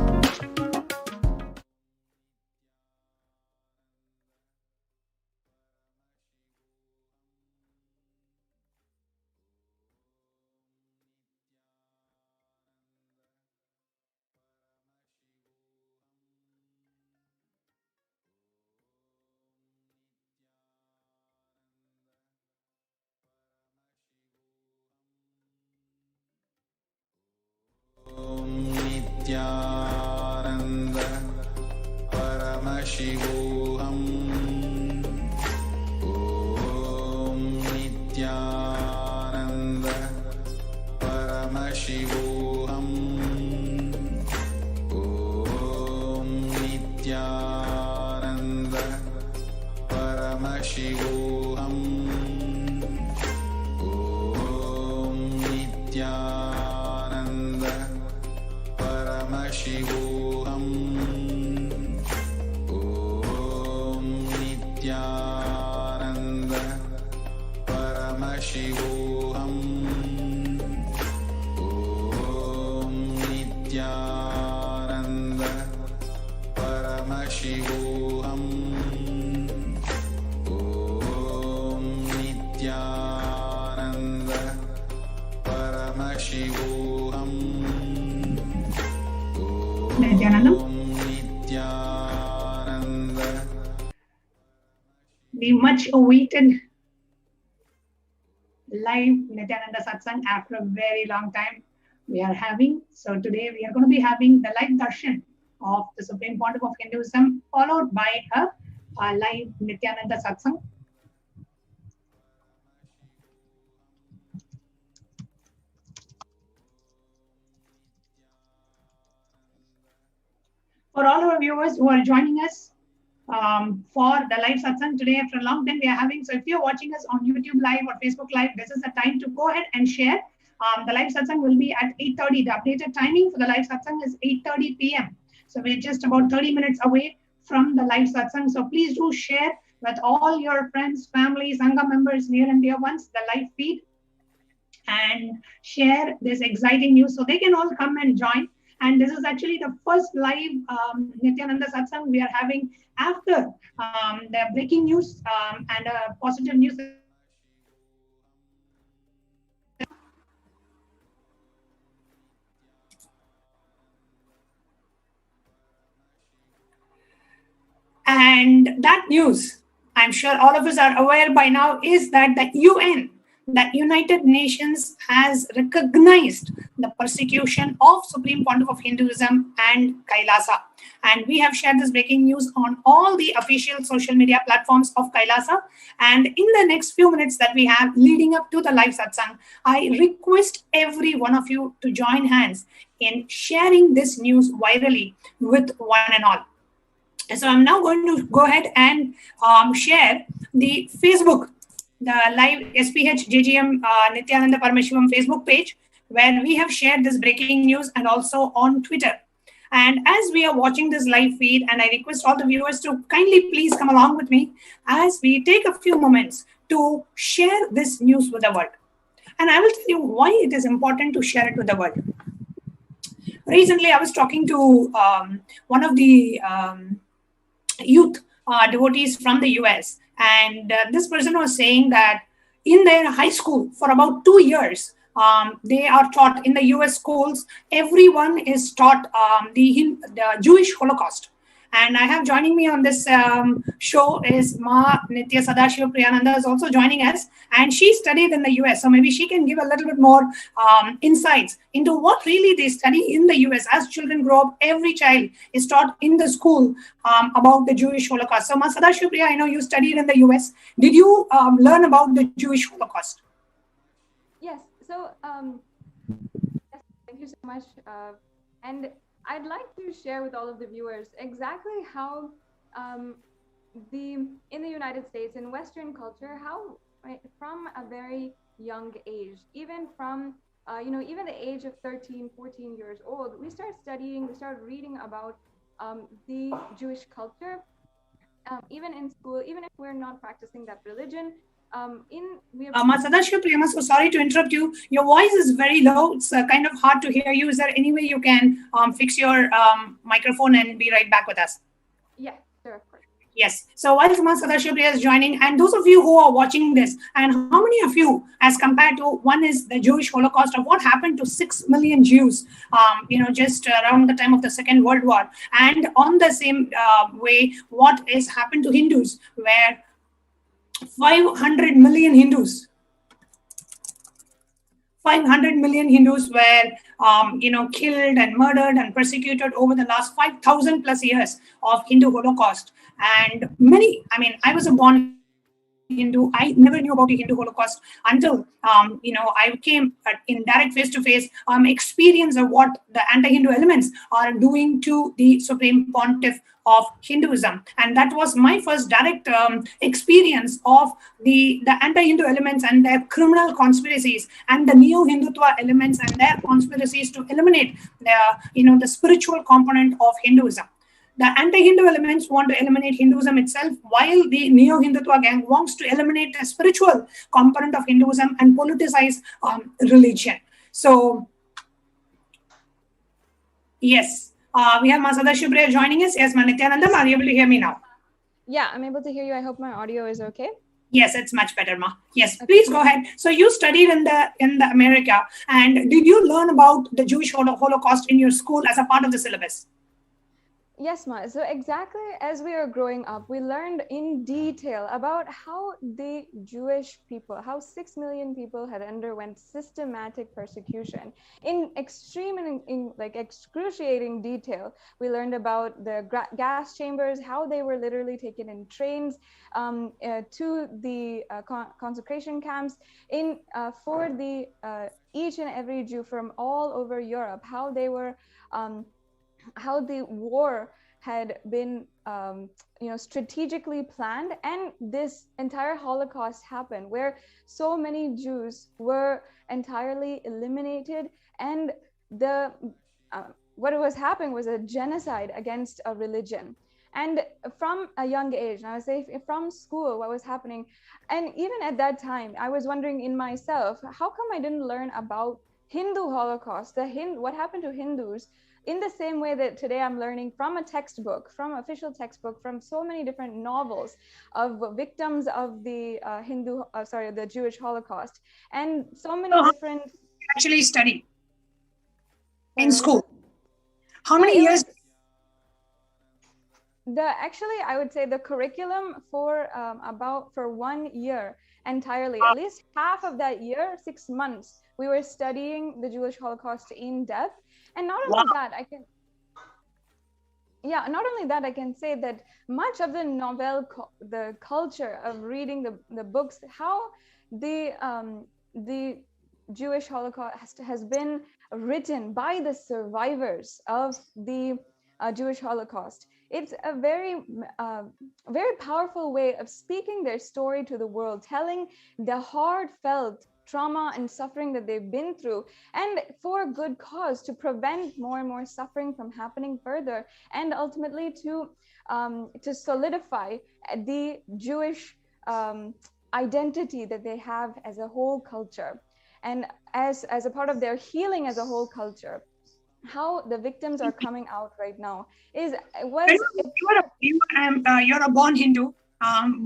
[SPEAKER 4] Nityanand परमशिवोऽहम् ॐ नित्यानन्द परमशिवोऽहम् ॐ नित्यानन्द परमशिवोऽहम् ॐ नित्यानन्द परमशिवोऽहम् ॐ नित्यानन्द परमशिवोऽहम् ॐ नित्यानन्द परमशिवोऽहम् ॐ नित्यानन्द परमशिवोऽहम्
[SPEAKER 7] Nityanandam.
[SPEAKER 4] Nityanand
[SPEAKER 7] The much awaited live Nityananda Satsang after a very long time we are having. So today we are going to be having the live darshan of the Supreme Pontiff of Hinduism, followed by a live Nityananda Satsang. For all our viewers who are joining us for the live satsang today, after a long time we are having. So if you're watching us on YouTube Live or Facebook Live, this is the time to go ahead and share. The live satsang will be at 8:30. The updated timing for the live satsang is 8:30 p.m. So we're just about 30 minutes away from the live satsang. So please do share with all your friends, family, Sangha members, near and dear ones, the live feed, and share this exciting news so they can all come and join. And this is actually the first live Nityananda Satsang we are having after the breaking news and positive news. And that news, I'm sure all of us are aware by now, is that the UN, the United Nations, has recognized the persecution of Supreme Pontiff of Hinduism and Kailasa. And we have shared this breaking news on all the official social media platforms of Kailasa. And in the next few minutes that we have leading up to the live satsang, I request every one of you to join hands in sharing this news virally with one and all. So I'm now going to go ahead and share the Facebook, the live SPH JGM Nityananda Parameshivam Facebook page, where we have shared this breaking news, and also on Twitter. And as we are watching this live feed, and I request all the viewers to kindly please come along with me as we take a few moments to share this news with the world. And I will tell you why it is important to share it with the world. Recently, I was talking to one of the youth devotees from the US, and this person was saying that in their high school for about 2 years, they are taught in the US schools, everyone is taught the Jewish Holocaust. And I have joining me on this show is Ma Nitya Sadashiva Priyananda is also joining us, and she studied in the US. So maybe she can give a little bit more insights into what really they study in the US. As children grow up, every child is taught in the school about the Jewish Holocaust. So Ma Sadashiva Priya, I know you studied in the US. Did you learn about the Jewish Holocaust?
[SPEAKER 3] Yes. So yes, thank you so much. And I'd like to share with all of the viewers exactly how in the United States, in Western culture, how from a very young age, even from even the age of 13, 14 years old, we start studying, we start reading about the Jewish culture, even in school, even if we're not practicing that religion.
[SPEAKER 7] Sadashiva Priya, so sorry to interrupt you. Your voice is very low. It's kind of hard to hear you. Is there any way you can fix your microphone and be right back with us?
[SPEAKER 3] Yeah, sure, of course.
[SPEAKER 7] Yes. So while Sadashiva Priya is joining, and those of you who are watching this, and how many of you, as compared to one is the Jewish Holocaust of what happened to 6 million Jews, just around the time of the Second World War, and on the same way, what is happened to Hindus, where 500 million Hindus
[SPEAKER 9] 500 million Hindus were, killed and murdered and persecuted over the last 5,000 plus years of Hindu Holocaust. And many, I was a born Hindu. I never knew about the Hindu Holocaust until, I came in direct face-to-face experience of what the anti-Hindu elements are doing to the Supreme Pontiff of Hinduism. And that was my first direct experience of the anti-Hindu elements and their criminal conspiracies, and the neo-Hindutva elements and their conspiracies to eliminate the spiritual component of Hinduism. The anti-Hindu elements want to eliminate Hinduism itself, while the neo-Hindutva gang wants to eliminate the spiritual component of Hinduism and politicize religion. So, yes, we have Masada Shubhra joining us. Yes, Nityanandam, are you able to hear me now?
[SPEAKER 10] Yeah, I'm able to hear you. I hope my audio is okay.
[SPEAKER 9] Yes, it's much better, Ma. Yes, okay. Please go ahead. So you studied in the America, and did you learn about the Jewish Holocaust in your school as a part of the syllabus?
[SPEAKER 10] Yes, Ma. So exactly as we were growing up, we learned in detail about how the Jewish people, how 6 million people had underwent systematic persecution in extreme and in like excruciating detail. We learned about the gas chambers, how they were literally taken in trains to the concentration camps for the each and every Jew from all over Europe, how they were how the war had been strategically planned, and this entire Holocaust happened where so many Jews were entirely eliminated, and what was happening was a genocide against a religion. And from a young age, and I would say from school, what was happening, and even at that time, I was wondering in myself, how come I didn't learn about Hindu Holocaust, what happened to Hindus, in the same way that today I'm learning from a textbook, from official textbook, from so many different novels of victims of the the Jewish Holocaust, and so many different.
[SPEAKER 9] Actually, study in school. How many years?
[SPEAKER 10] Actually, I would say the curriculum for 1 year entirely, at least half of that year, 6 months, we were studying the Jewish Holocaust in depth. And not only that, I can say that much of the culture of reading the books, how the Jewish Holocaust has been written by the survivors of the Jewish Holocaust. It's a very powerful way of speaking their story to the world, telling the heartfelt trauma and suffering that they've been through, and for good cause, to prevent more and more suffering from happening further, and ultimately to solidify the Jewish identity that they have as a whole culture, and as a part of their healing as a whole culture. How the victims are coming out right now you're
[SPEAKER 9] a born Hindu,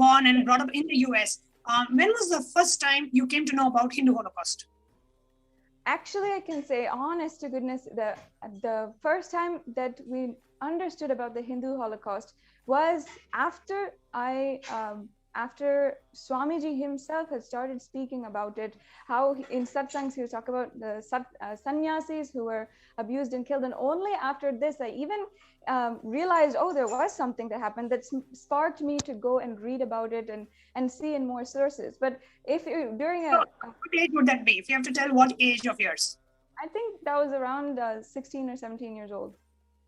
[SPEAKER 9] born and brought up in the US. When was the first time you came to know about Hindu Holocaust?
[SPEAKER 10] Actually, I can say, honest to goodness, the first time that we understood about the Hindu Holocaust was after Swamiji himself had started speaking about it, how in satsangs he would talk about the sannyasis who were abused and killed. And only after this, I even realized, there was something that happened that sparked me to go and read about it and see in more sources. But if you what
[SPEAKER 9] age would that be? If you have to tell what age of yours?
[SPEAKER 10] I think that was around 16 or 17 years old.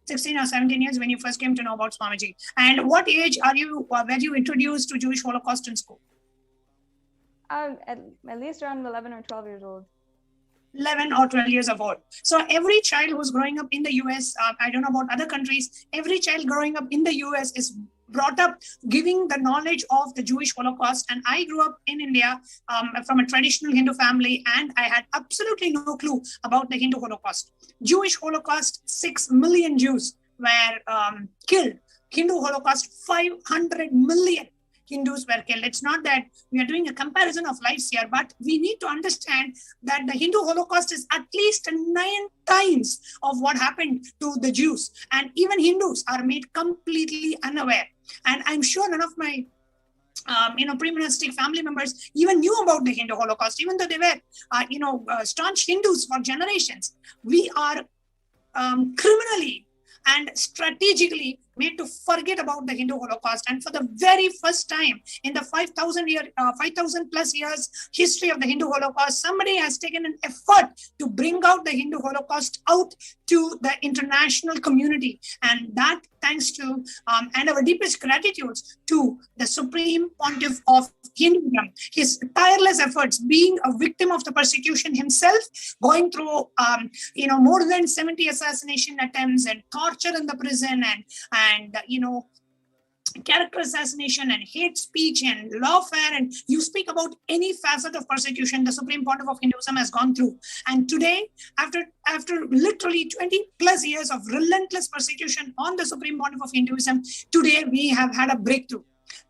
[SPEAKER 9] 16 or 17 years when you first came to know about Swamiji. And what age were you introduced to Jewish Holocaust in school?
[SPEAKER 10] At least around 11 or 12 years old.
[SPEAKER 9] 11 or 12 years of old. So every child who's growing up in the US, I don't know about other countries, every child growing up in the US is brought up giving the knowledge of the Jewish Holocaust. And I grew up in India from a traditional Hindu family, and I had absolutely no clue about the Hindu Holocaust. Jewish Holocaust, 6 million Jews were killed. Hindu Holocaust, 500 million Hindus were killed. It's not that we are doing a comparison of lives here, but we need to understand that the Hindu Holocaust is at least 9 times of what happened to the Jews. And even Hindus are made completely unaware. And I'm sure none of my pre-monastic family members even knew about the Hindu Holocaust, even though they were, staunch Hindus for generations. We are criminally and strategically made to forget about the Hindu Holocaust. And for the very first time in the 5,000 plus years history of the Hindu Holocaust, somebody has taken an effort to bring out the Hindu Holocaust out to the international community. And that thanks to, and our deepest gratitude to the Supreme Pontiff of Hinduism, his tireless efforts, being a victim of the persecution himself, going through, more than 70 assassination attempts and torture in the prison and character assassination and hate speech and lawfare, and you speak about any facet of persecution the Supreme Pontiff of Hinduism has gone through. And today, after literally 20 plus years of relentless persecution on the Supreme Pontiff of Hinduism, today we have had a breakthrough.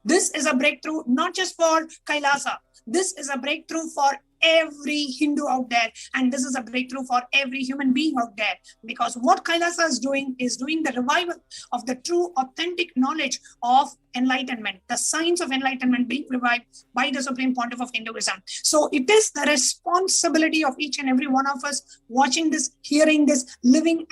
[SPEAKER 9] This is a breakthrough not just for Kailasa. This is a breakthrough for every Hindu out there, and this is a breakthrough for every human being out there, because what Kailasa is doing the revival of the true authentic knowledge of enlightenment, the science of enlightenment being revived by the Supreme Pontiff of Hinduism. So it is the responsibility of each and every one of us watching this, hearing this, living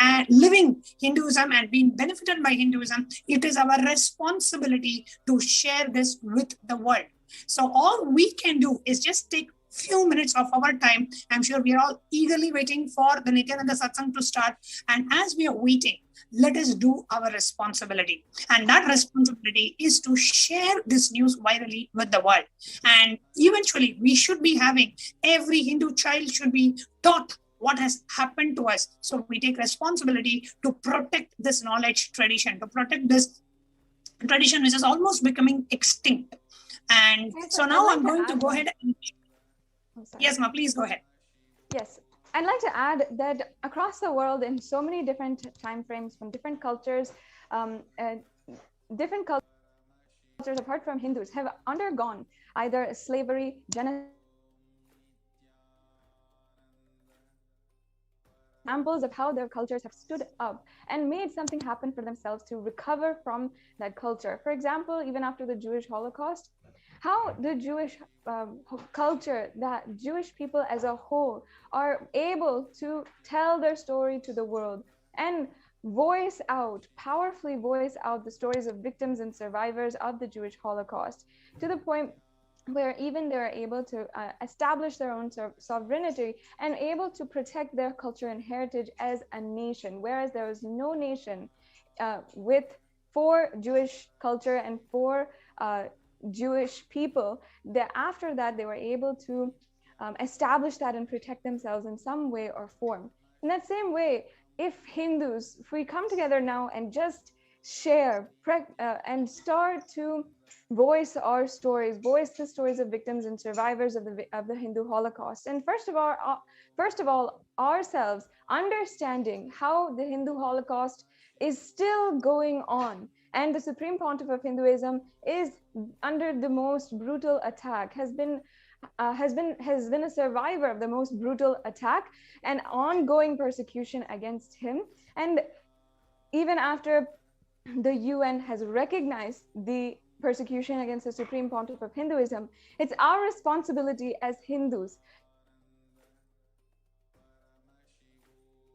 [SPEAKER 9] Hinduism and being benefited by Hinduism. It is our responsibility to share this with the world. So all we can do is just take few minutes of our time. I'm sure we are all eagerly waiting for the Nityananda Satsang to start. And as we are waiting, let us do our responsibility. And that responsibility is to share this news virally with the world. And eventually, we should be having, every Hindu child should be taught what has happened to us. So we take responsibility to protect this knowledge tradition, to protect this tradition which is almost becoming extinct. And so now I'm going to go ahead and... Yes, Ma, please go ahead.
[SPEAKER 10] Yes, I'd like to add that across the world, in so many different time frames, from different cultures, apart from Hindus, have undergone either slavery, genocide, examples of how their cultures have stood up and made something happen for themselves to recover from that culture. For example, even after the Jewish Holocaust, how the Jewish culture, that Jewish people as a whole are able to tell their story to the world and powerfully voice out the stories of victims and survivors of the Jewish Holocaust, to the point where even they're able to establish their own sovereignty and able to protect their culture and heritage as a nation, whereas there was no nation for Jewish culture and for Jewish people, that after that they were able to establish that and protect themselves in some way or form. In that same way, if we come together now and just share and start to voice our stories, voice the stories of victims and survivors of the Hindu Holocaust, and first of all ourselves understanding how the Hindu Holocaust is still going on, and the Supreme Pontiff of Hinduism is under the most brutal attack, has been a survivor of the most brutal attack and ongoing persecution against him. And even after the UN has recognized the persecution against the Supreme Pontiff of Hinduism, it's our responsibility as Hindus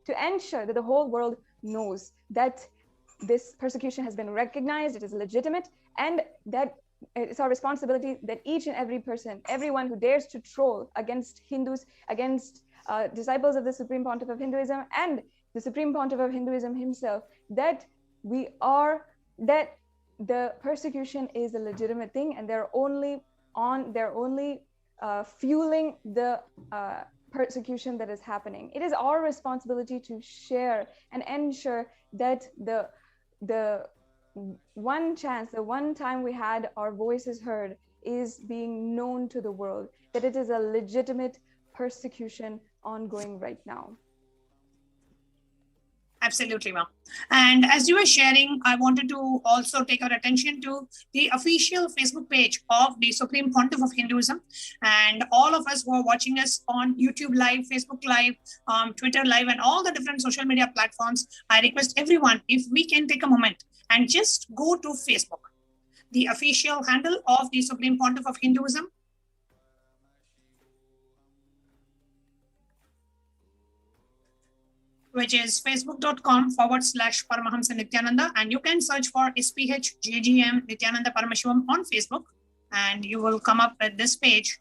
[SPEAKER 10] to ensure that the whole world knows that this persecution has been recognized, it is legitimate, and that it's our responsibility that each and every person, everyone who dares to troll against Hindus, against disciples of the Supreme Pontiff of Hinduism and the Supreme Pontiff of Hinduism himself, that the persecution is a legitimate thing, and they're only fueling the persecution that is happening. It is our responsibility to share and ensure that the one time we had our voices heard is being known to the world, that it is a legitimate persecution ongoing right now.
[SPEAKER 9] Absolutely, ma'am. And as you were sharing, I wanted to also take our attention to the official Facebook page of the Supreme Pontiff of Hinduism. And all of us who are watching us on YouTube Live, Facebook Live, Twitter Live, and all the different social media platforms, I request everyone, if we can take a moment and just go to Facebook. the official handle of the Supreme Pontiff of Hinduism, which is facebook.com/Paramahamsa Nityananda, and you can search for SPH Nityananda Paramashivam on Facebook, and you will come up with this page.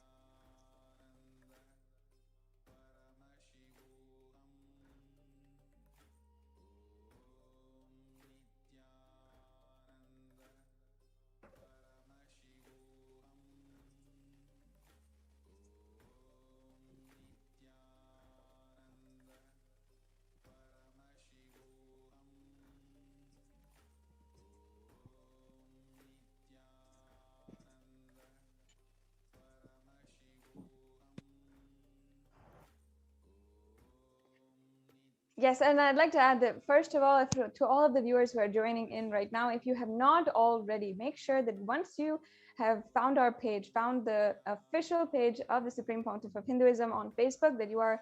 [SPEAKER 10] Yes, and I'd like to add that, first of all, to all of the viewers who are joining in right now, if you have not already, make sure that once you have found our page, found the official page of the Supreme Pontiff of Hinduism on Facebook, that you are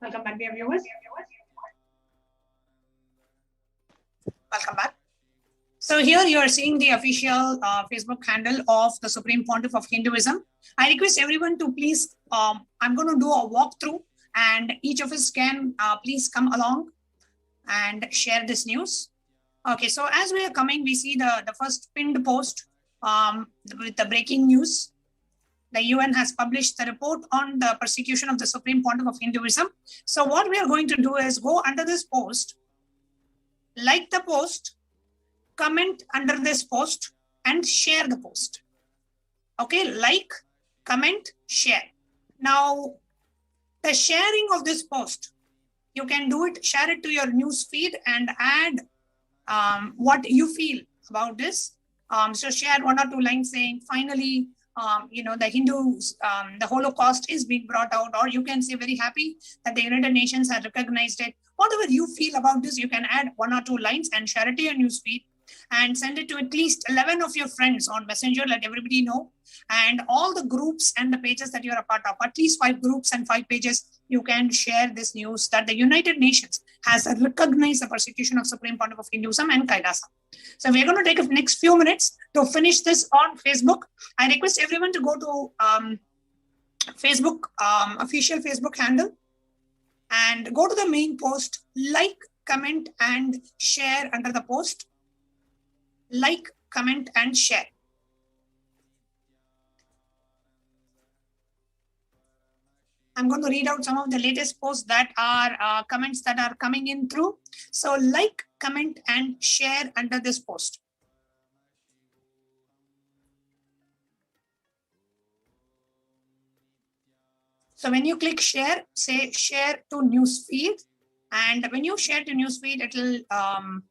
[SPEAKER 9] Welcome back, dear viewers. Welcome back. So here you are seeing the official Facebook handle of the Supreme Pontiff of Hinduism. I request everyone to please, I'm going to do a walkthrough, and each of us can please come along and share this news. Okay, so as we are coming, we see the first pinned post with the breaking news. The UN has published the report on the persecution of the Supreme Pontiff of Hinduism. So what we are going to do is go under this post like the post, comment under this post, and share the post. Okay, like, comment, share. Now, the sharing of this post, you can do it, share it to your news feed and add what you feel about this. So share 1 or 2 lines saying, finally, the Hindus, the Holocaust is being brought out, or you can say very happy that the United Nations has recognized it. Whatever you feel about this, you can add 1 or 2 lines and share it to your news feed and send it to at least 11 of your friends on Messenger, let everybody know. And all the groups and the pages that you're a part of, at least 5 groups and 5 pages, you can share this news that the United Nations has recognized the persecution of Supreme Pontiff of Hinduism and Kailasa. So we're going to take the next few minutes to finish this on Facebook. I request everyone to go to Facebook, official Facebook handle, and go to the main post, like, comment, and share under the post. Like, comment, and share. I'm going to read out some of the latest posts that are comments that are coming in through. So like, comment, and share under this post. So when you click share, say share to newsfeed. And when you share to newsfeed, it will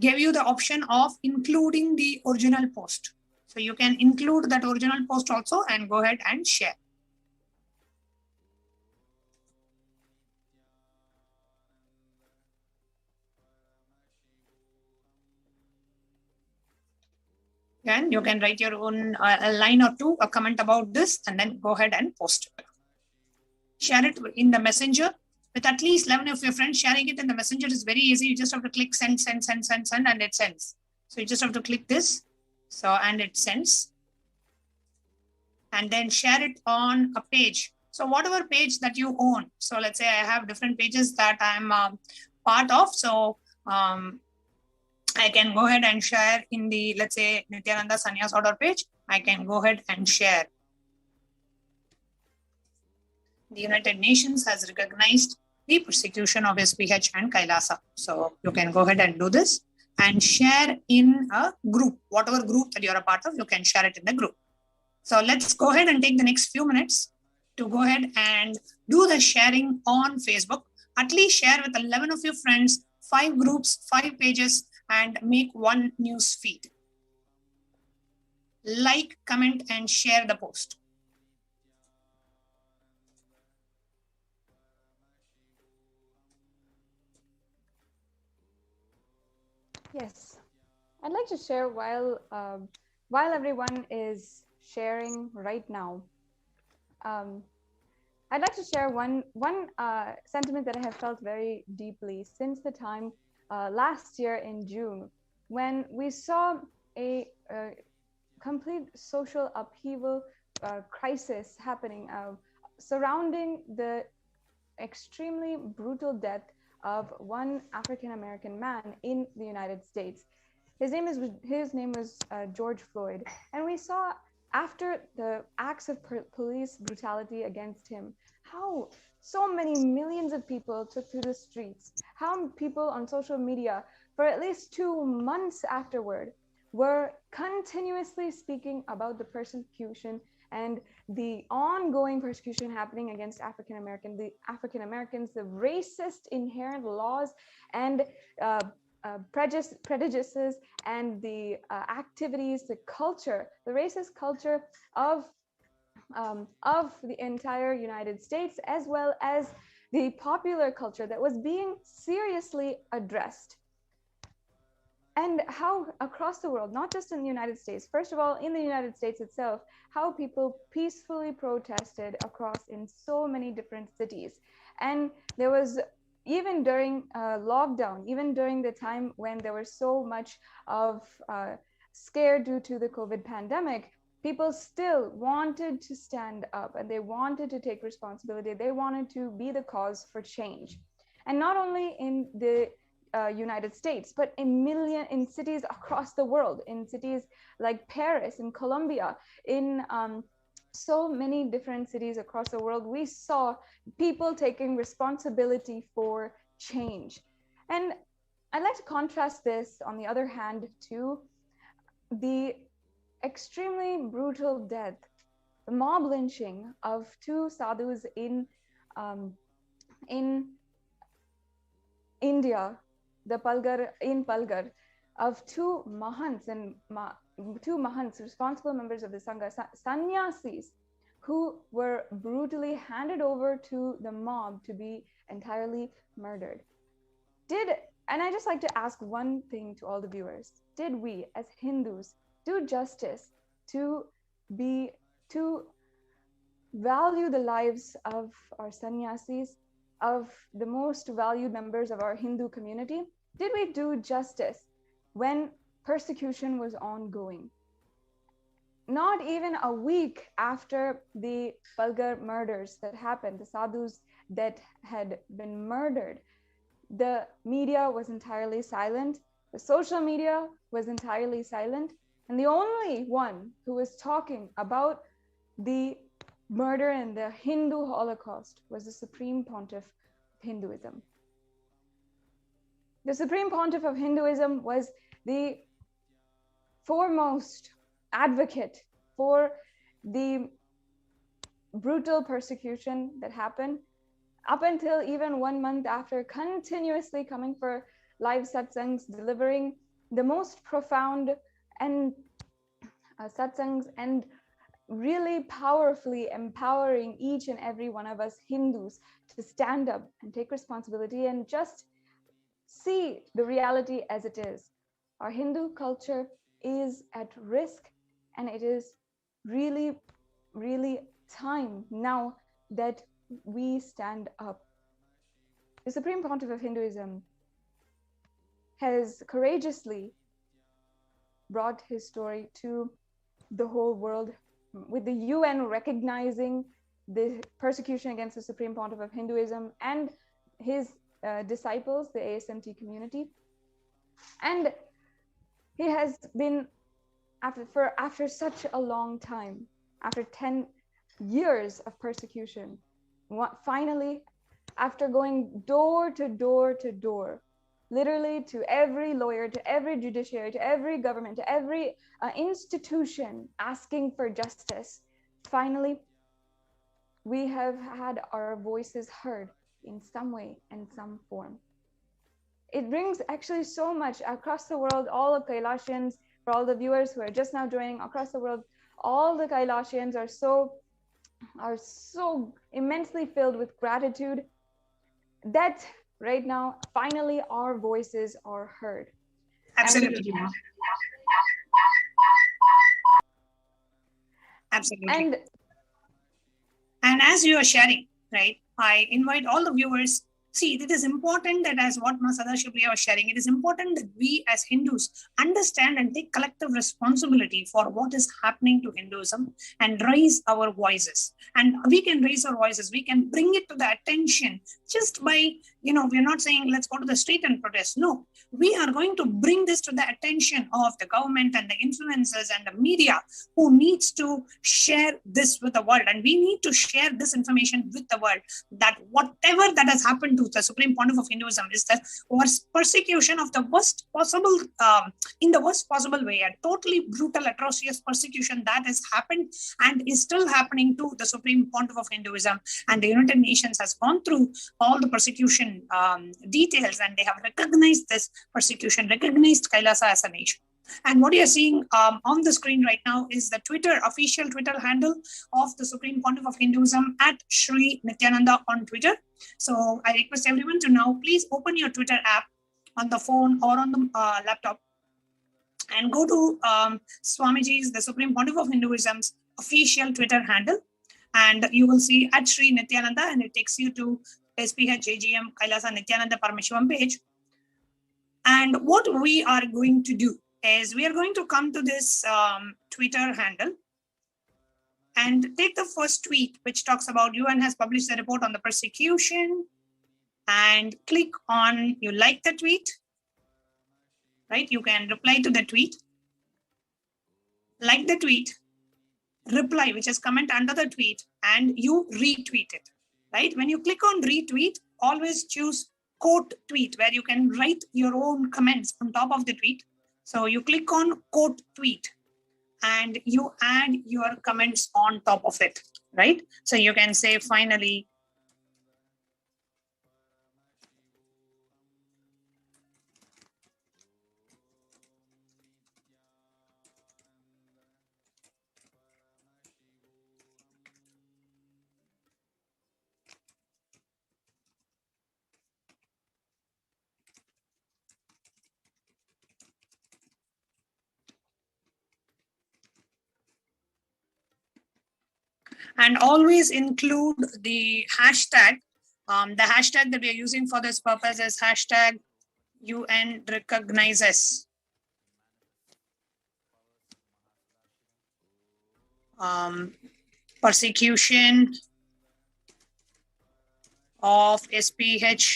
[SPEAKER 9] give you the option of including the original post. So you can include that original post also and go ahead and share. And you can write your own a line or 2, a comment about this, and then go ahead and post it. Share it in the messenger with at least 11 of your friends. Sharing it in the messenger is very easy. You just have to click send, send, send, send, send, and it sends. So you just have to click this. So, and it sends. And then share it on a page. So whatever page that you own. So let's say I have different pages that I'm part of. So I can go ahead and share in the, let's say, Nityananda Sannyas order page. I can go ahead and share. The United Nations has recognized the persecution of SPH and Kailasa. So you can go ahead and do this and share in a group. Whatever group that you're a part of, you can share it in the group. So let's go ahead and take the next few minutes to go ahead and do the sharing on Facebook. At least share with 11 of your friends, 5 groups, 5 pages, and make 1 news feed. Like, comment, and share the post.
[SPEAKER 10] Yes, I'd like to share while everyone is sharing right now. I'd like to share one sentiment that I have felt very deeply since the time last year in June, when we saw a complete social upheaval crisis happening surrounding the extremely brutal death of one African-American man in the United States. His name was George Floyd, and we saw after the acts of police brutality against him, how so many millions of people took to the streets, how people on social media for at least 2 months afterward were continuously speaking about the persecution and the ongoing persecution happening against African Americans, the racist inherent laws and prejudices and the activities, the culture, the racist culture of the entire United States, as well as the popular culture that was being seriously addressed. And how across the world, not just in the United States, first of all, in the United States itself, how people peacefully protested across in so many different cities. And there was, even during lockdown, even during the time when there was so much of scare due to the COVID pandemic, people still wanted to stand up and they wanted to take responsibility. They wanted to be the cause for change. And not only in the United States, but in cities across the world, in cities like Paris, in Colombia, in so many different cities across the world, we saw people taking responsibility for change. And I'd like to contrast this, on the other hand, to the extremely brutal death, the mob lynching of two sadhus in India, in Palghar, of two mahants responsible members of the Sangha, sannyasis, who were brutally handed over to the mob to be entirely murdered. And I just like to ask one thing to all the viewers: did we as Hindus do justice to value the lives of our sannyasis, of the most valued members of our Hindu community? Did we do justice when persecution was ongoing? Not even a week after the Palghar murders that happened, the sadhus that had been murdered, the media was entirely silent, the social media was entirely silent, and the only one who was talking about the murder and the Hindu Holocaust was the Supreme Pontiff of Hinduism. The Supreme Pontiff of Hinduism was the foremost advocate for the brutal persecution that happened, up until even 1 month after, continuously coming for live satsangs, delivering the most profound and satsangs, and really powerfully empowering each and every one of us Hindus to stand up and take responsibility and just see the reality as it is. Our Hindu culture is at risk, and it is really, really time now that we stand up. The Supreme Pontiff of Hinduism has courageously brought his story to the whole world, with the UN recognizing the persecution against the Supreme Pontiff of Hinduism and his disciples, the ASMT community. And he has been, after such a long time, after 10 years of persecution, finally, after going door to door to door, literally to every lawyer, to every judiciary, to every government, to every institution asking for justice, finally, we have had our voices heard in some way and some form. It brings actually so much across the world. All of Kailashians, for all the viewers who are just now joining across the world, all the Kailashians are so immensely filled with gratitude that right now, finally, our voices are heard.
[SPEAKER 9] Absolutely. Absolutely. And as you are sharing, right, I invite all the viewers. See, it is important that, as what Masada Shubhriya was sharing, it is important that we as Hindus understand and take collective responsibility for what is happening to Hinduism and raise our voices. And we can raise our voices, we can bring it to the attention just by, we're not saying let's go to the street and protest. No, we are going to bring this to the attention of the government and the influencers and the media, who needs to share this with the world. And we need to share this information with the world, that whatever that has happened to the Supreme Pontiff of Hinduism is the persecution of the worst possible, in the worst possible way, a totally brutal, atrocious persecution that has happened and is still happening to the Supreme Pontiff of Hinduism. And the United Nations has gone through all the persecution details, and they have recognized this persecution, recognized Kailasa as a nation. And what you're seeing on the screen right now is the official Twitter handle of the Supreme Pontiff of Hinduism at Sri Nityananda on Twitter. So I request everyone to now please open your Twitter app on the phone or on the laptop and go to Swamiji's, the Supreme Pontiff of Hinduism's official Twitter handle. And you will see at Sri Nityananda, and it takes you to SPH JGM Kailasa Nityananda Parameshivam page. And what we are going to do is we are going to come to this Twitter handle and take the first tweet, which talks about UN has published a report on the persecution, and click on, you like the tweet, right? You can reply to the tweet, like the tweet, reply, which is comment under the tweet, and you retweet it, right? When you click on retweet, always choose quote tweet where you can write your own comments on top of the tweet. So you click on quote tweet and you add your comments on top of it, right? So you can say finally, and always include the hashtag. The hashtag that we are using for this purpose is hashtag UN recognizes persecution of SPH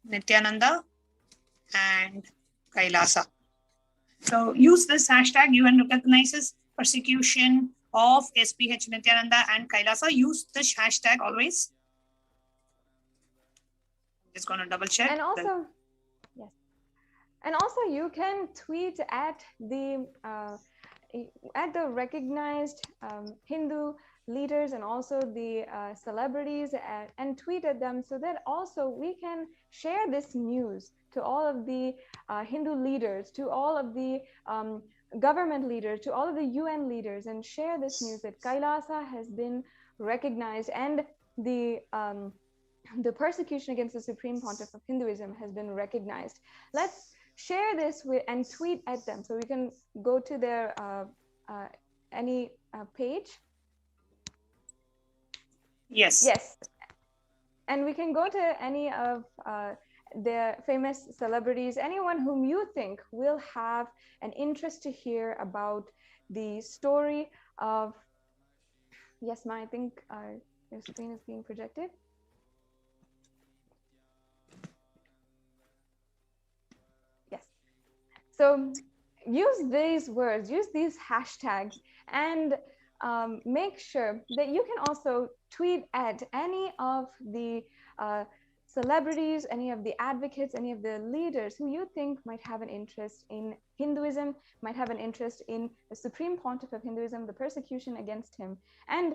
[SPEAKER 9] Nityananda and Kailasa. So use this hashtag UN recognizes persecution of SPH Nityananda and Kailasa. Use this hashtag always. Just going to double check.
[SPEAKER 10] And also, yes. And also you can tweet at the recognized Hindu leaders and also the celebrities and tweet at them so that also we can share this news to all of the Hindu leaders, to all of the government leaders, to all of the UN leaders, and share this news that Kailasa has been recognized and the persecution against the Supreme Pontiff of Hinduism has been recognized. Let's share this and tweet at them. So we can go to their any page.
[SPEAKER 9] Yes.
[SPEAKER 10] Yes. And we can go to any of their famous celebrities, anyone whom you think will have an interest to hear about the story of, yes, Ma, I think your screen is being projected. Yes. So use these words, use these hashtags, and make sure that you can also tweet at any of the celebrities, any of the advocates, any of the leaders who you think might have an interest in Hinduism, might have an interest in the Supreme Pontiff of Hinduism, the persecution against him. And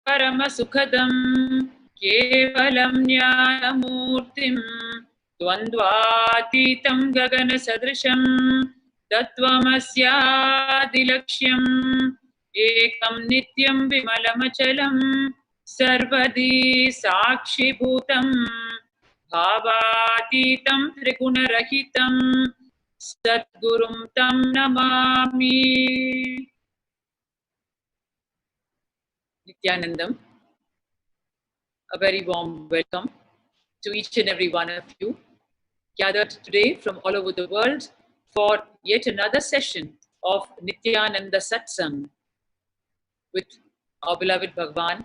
[SPEAKER 11] परमसुखदं केवलं ज्ञानमूर्तिं द्वन्द्वातीतं गगनसदृशं तत्त्वमस्यादिलक्ष्यम् एकं नित्यं विमलमचलं सर्वदी साक्षिभूतं भावातीतं त्रिगुणरहितं सद्गुरुं तं Namami. Nityanandam, a very warm welcome to each and every one of you gathered today from all over the world for yet another session of Nityananda Satsang with our beloved Bhagwan,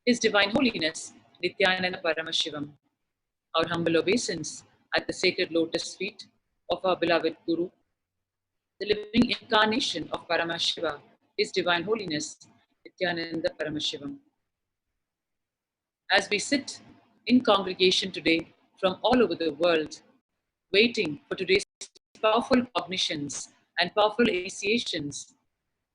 [SPEAKER 11] His Divine Holiness, Nityananda Paramashivam, our humble obeisance at the sacred lotus feet of our beloved Guru, the living incarnation of Paramashiva, His Divine Holiness, Nityananda Paramashivam. As we sit in congregation today from all over the world, waiting for today's powerful cognitions and powerful initiations,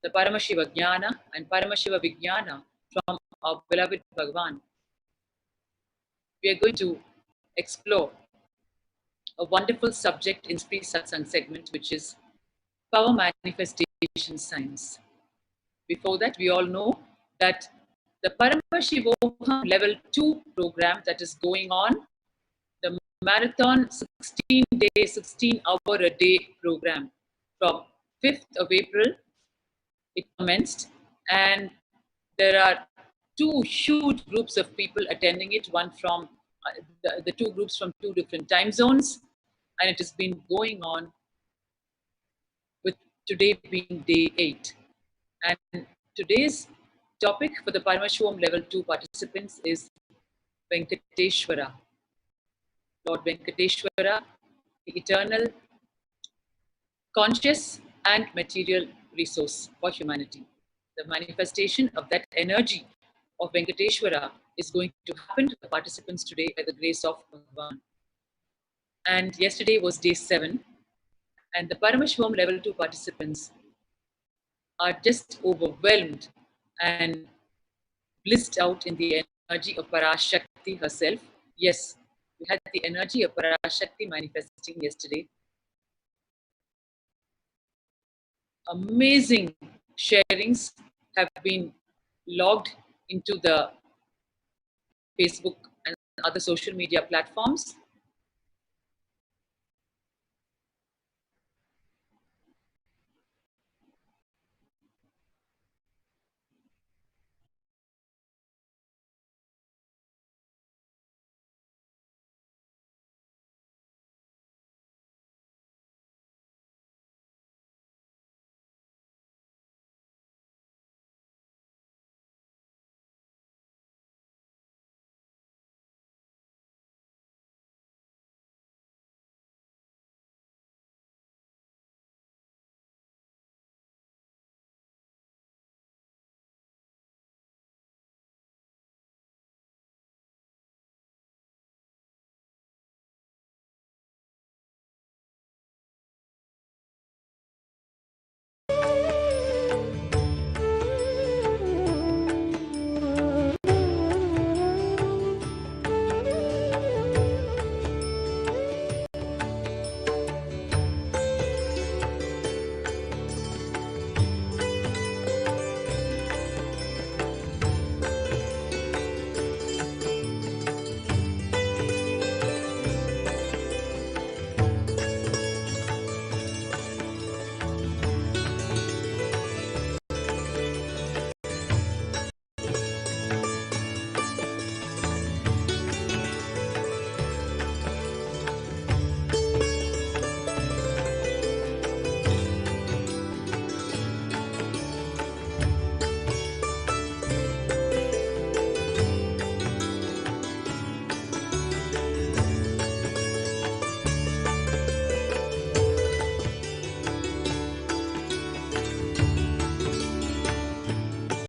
[SPEAKER 11] the Paramashiva Jnana and Paramashiva Vijnana from our beloved Bhagwan, we are going to explore a wonderful subject in Spree Satsang segment, which is power manifestation science. Before that, we all know that the Paramashivoham Level 2 program that is going on, the marathon 16-day, 16-hour-a-day program from 5th of April, it commenced, and there are two huge groups of people attending it, one from the two groups from two different time zones, and it has been going on with today being day 8. And today's topic for the Paramashivam Level 2 participants is Venkateshwara. Lord Venkateshwara, the eternal, conscious and material resource for humanity. The manifestation of that energy of Venkateshwara is going to happen to the participants today by the grace of Bhagavan. And yesterday was day 7, and the Paramashivam Level 2 participants are just overwhelmed and blissed out in the energy of Parashakti herself. Yes, we had the energy of Parashakti manifesting yesterday. Amazing sharings have been logged into the Facebook and other social media platforms.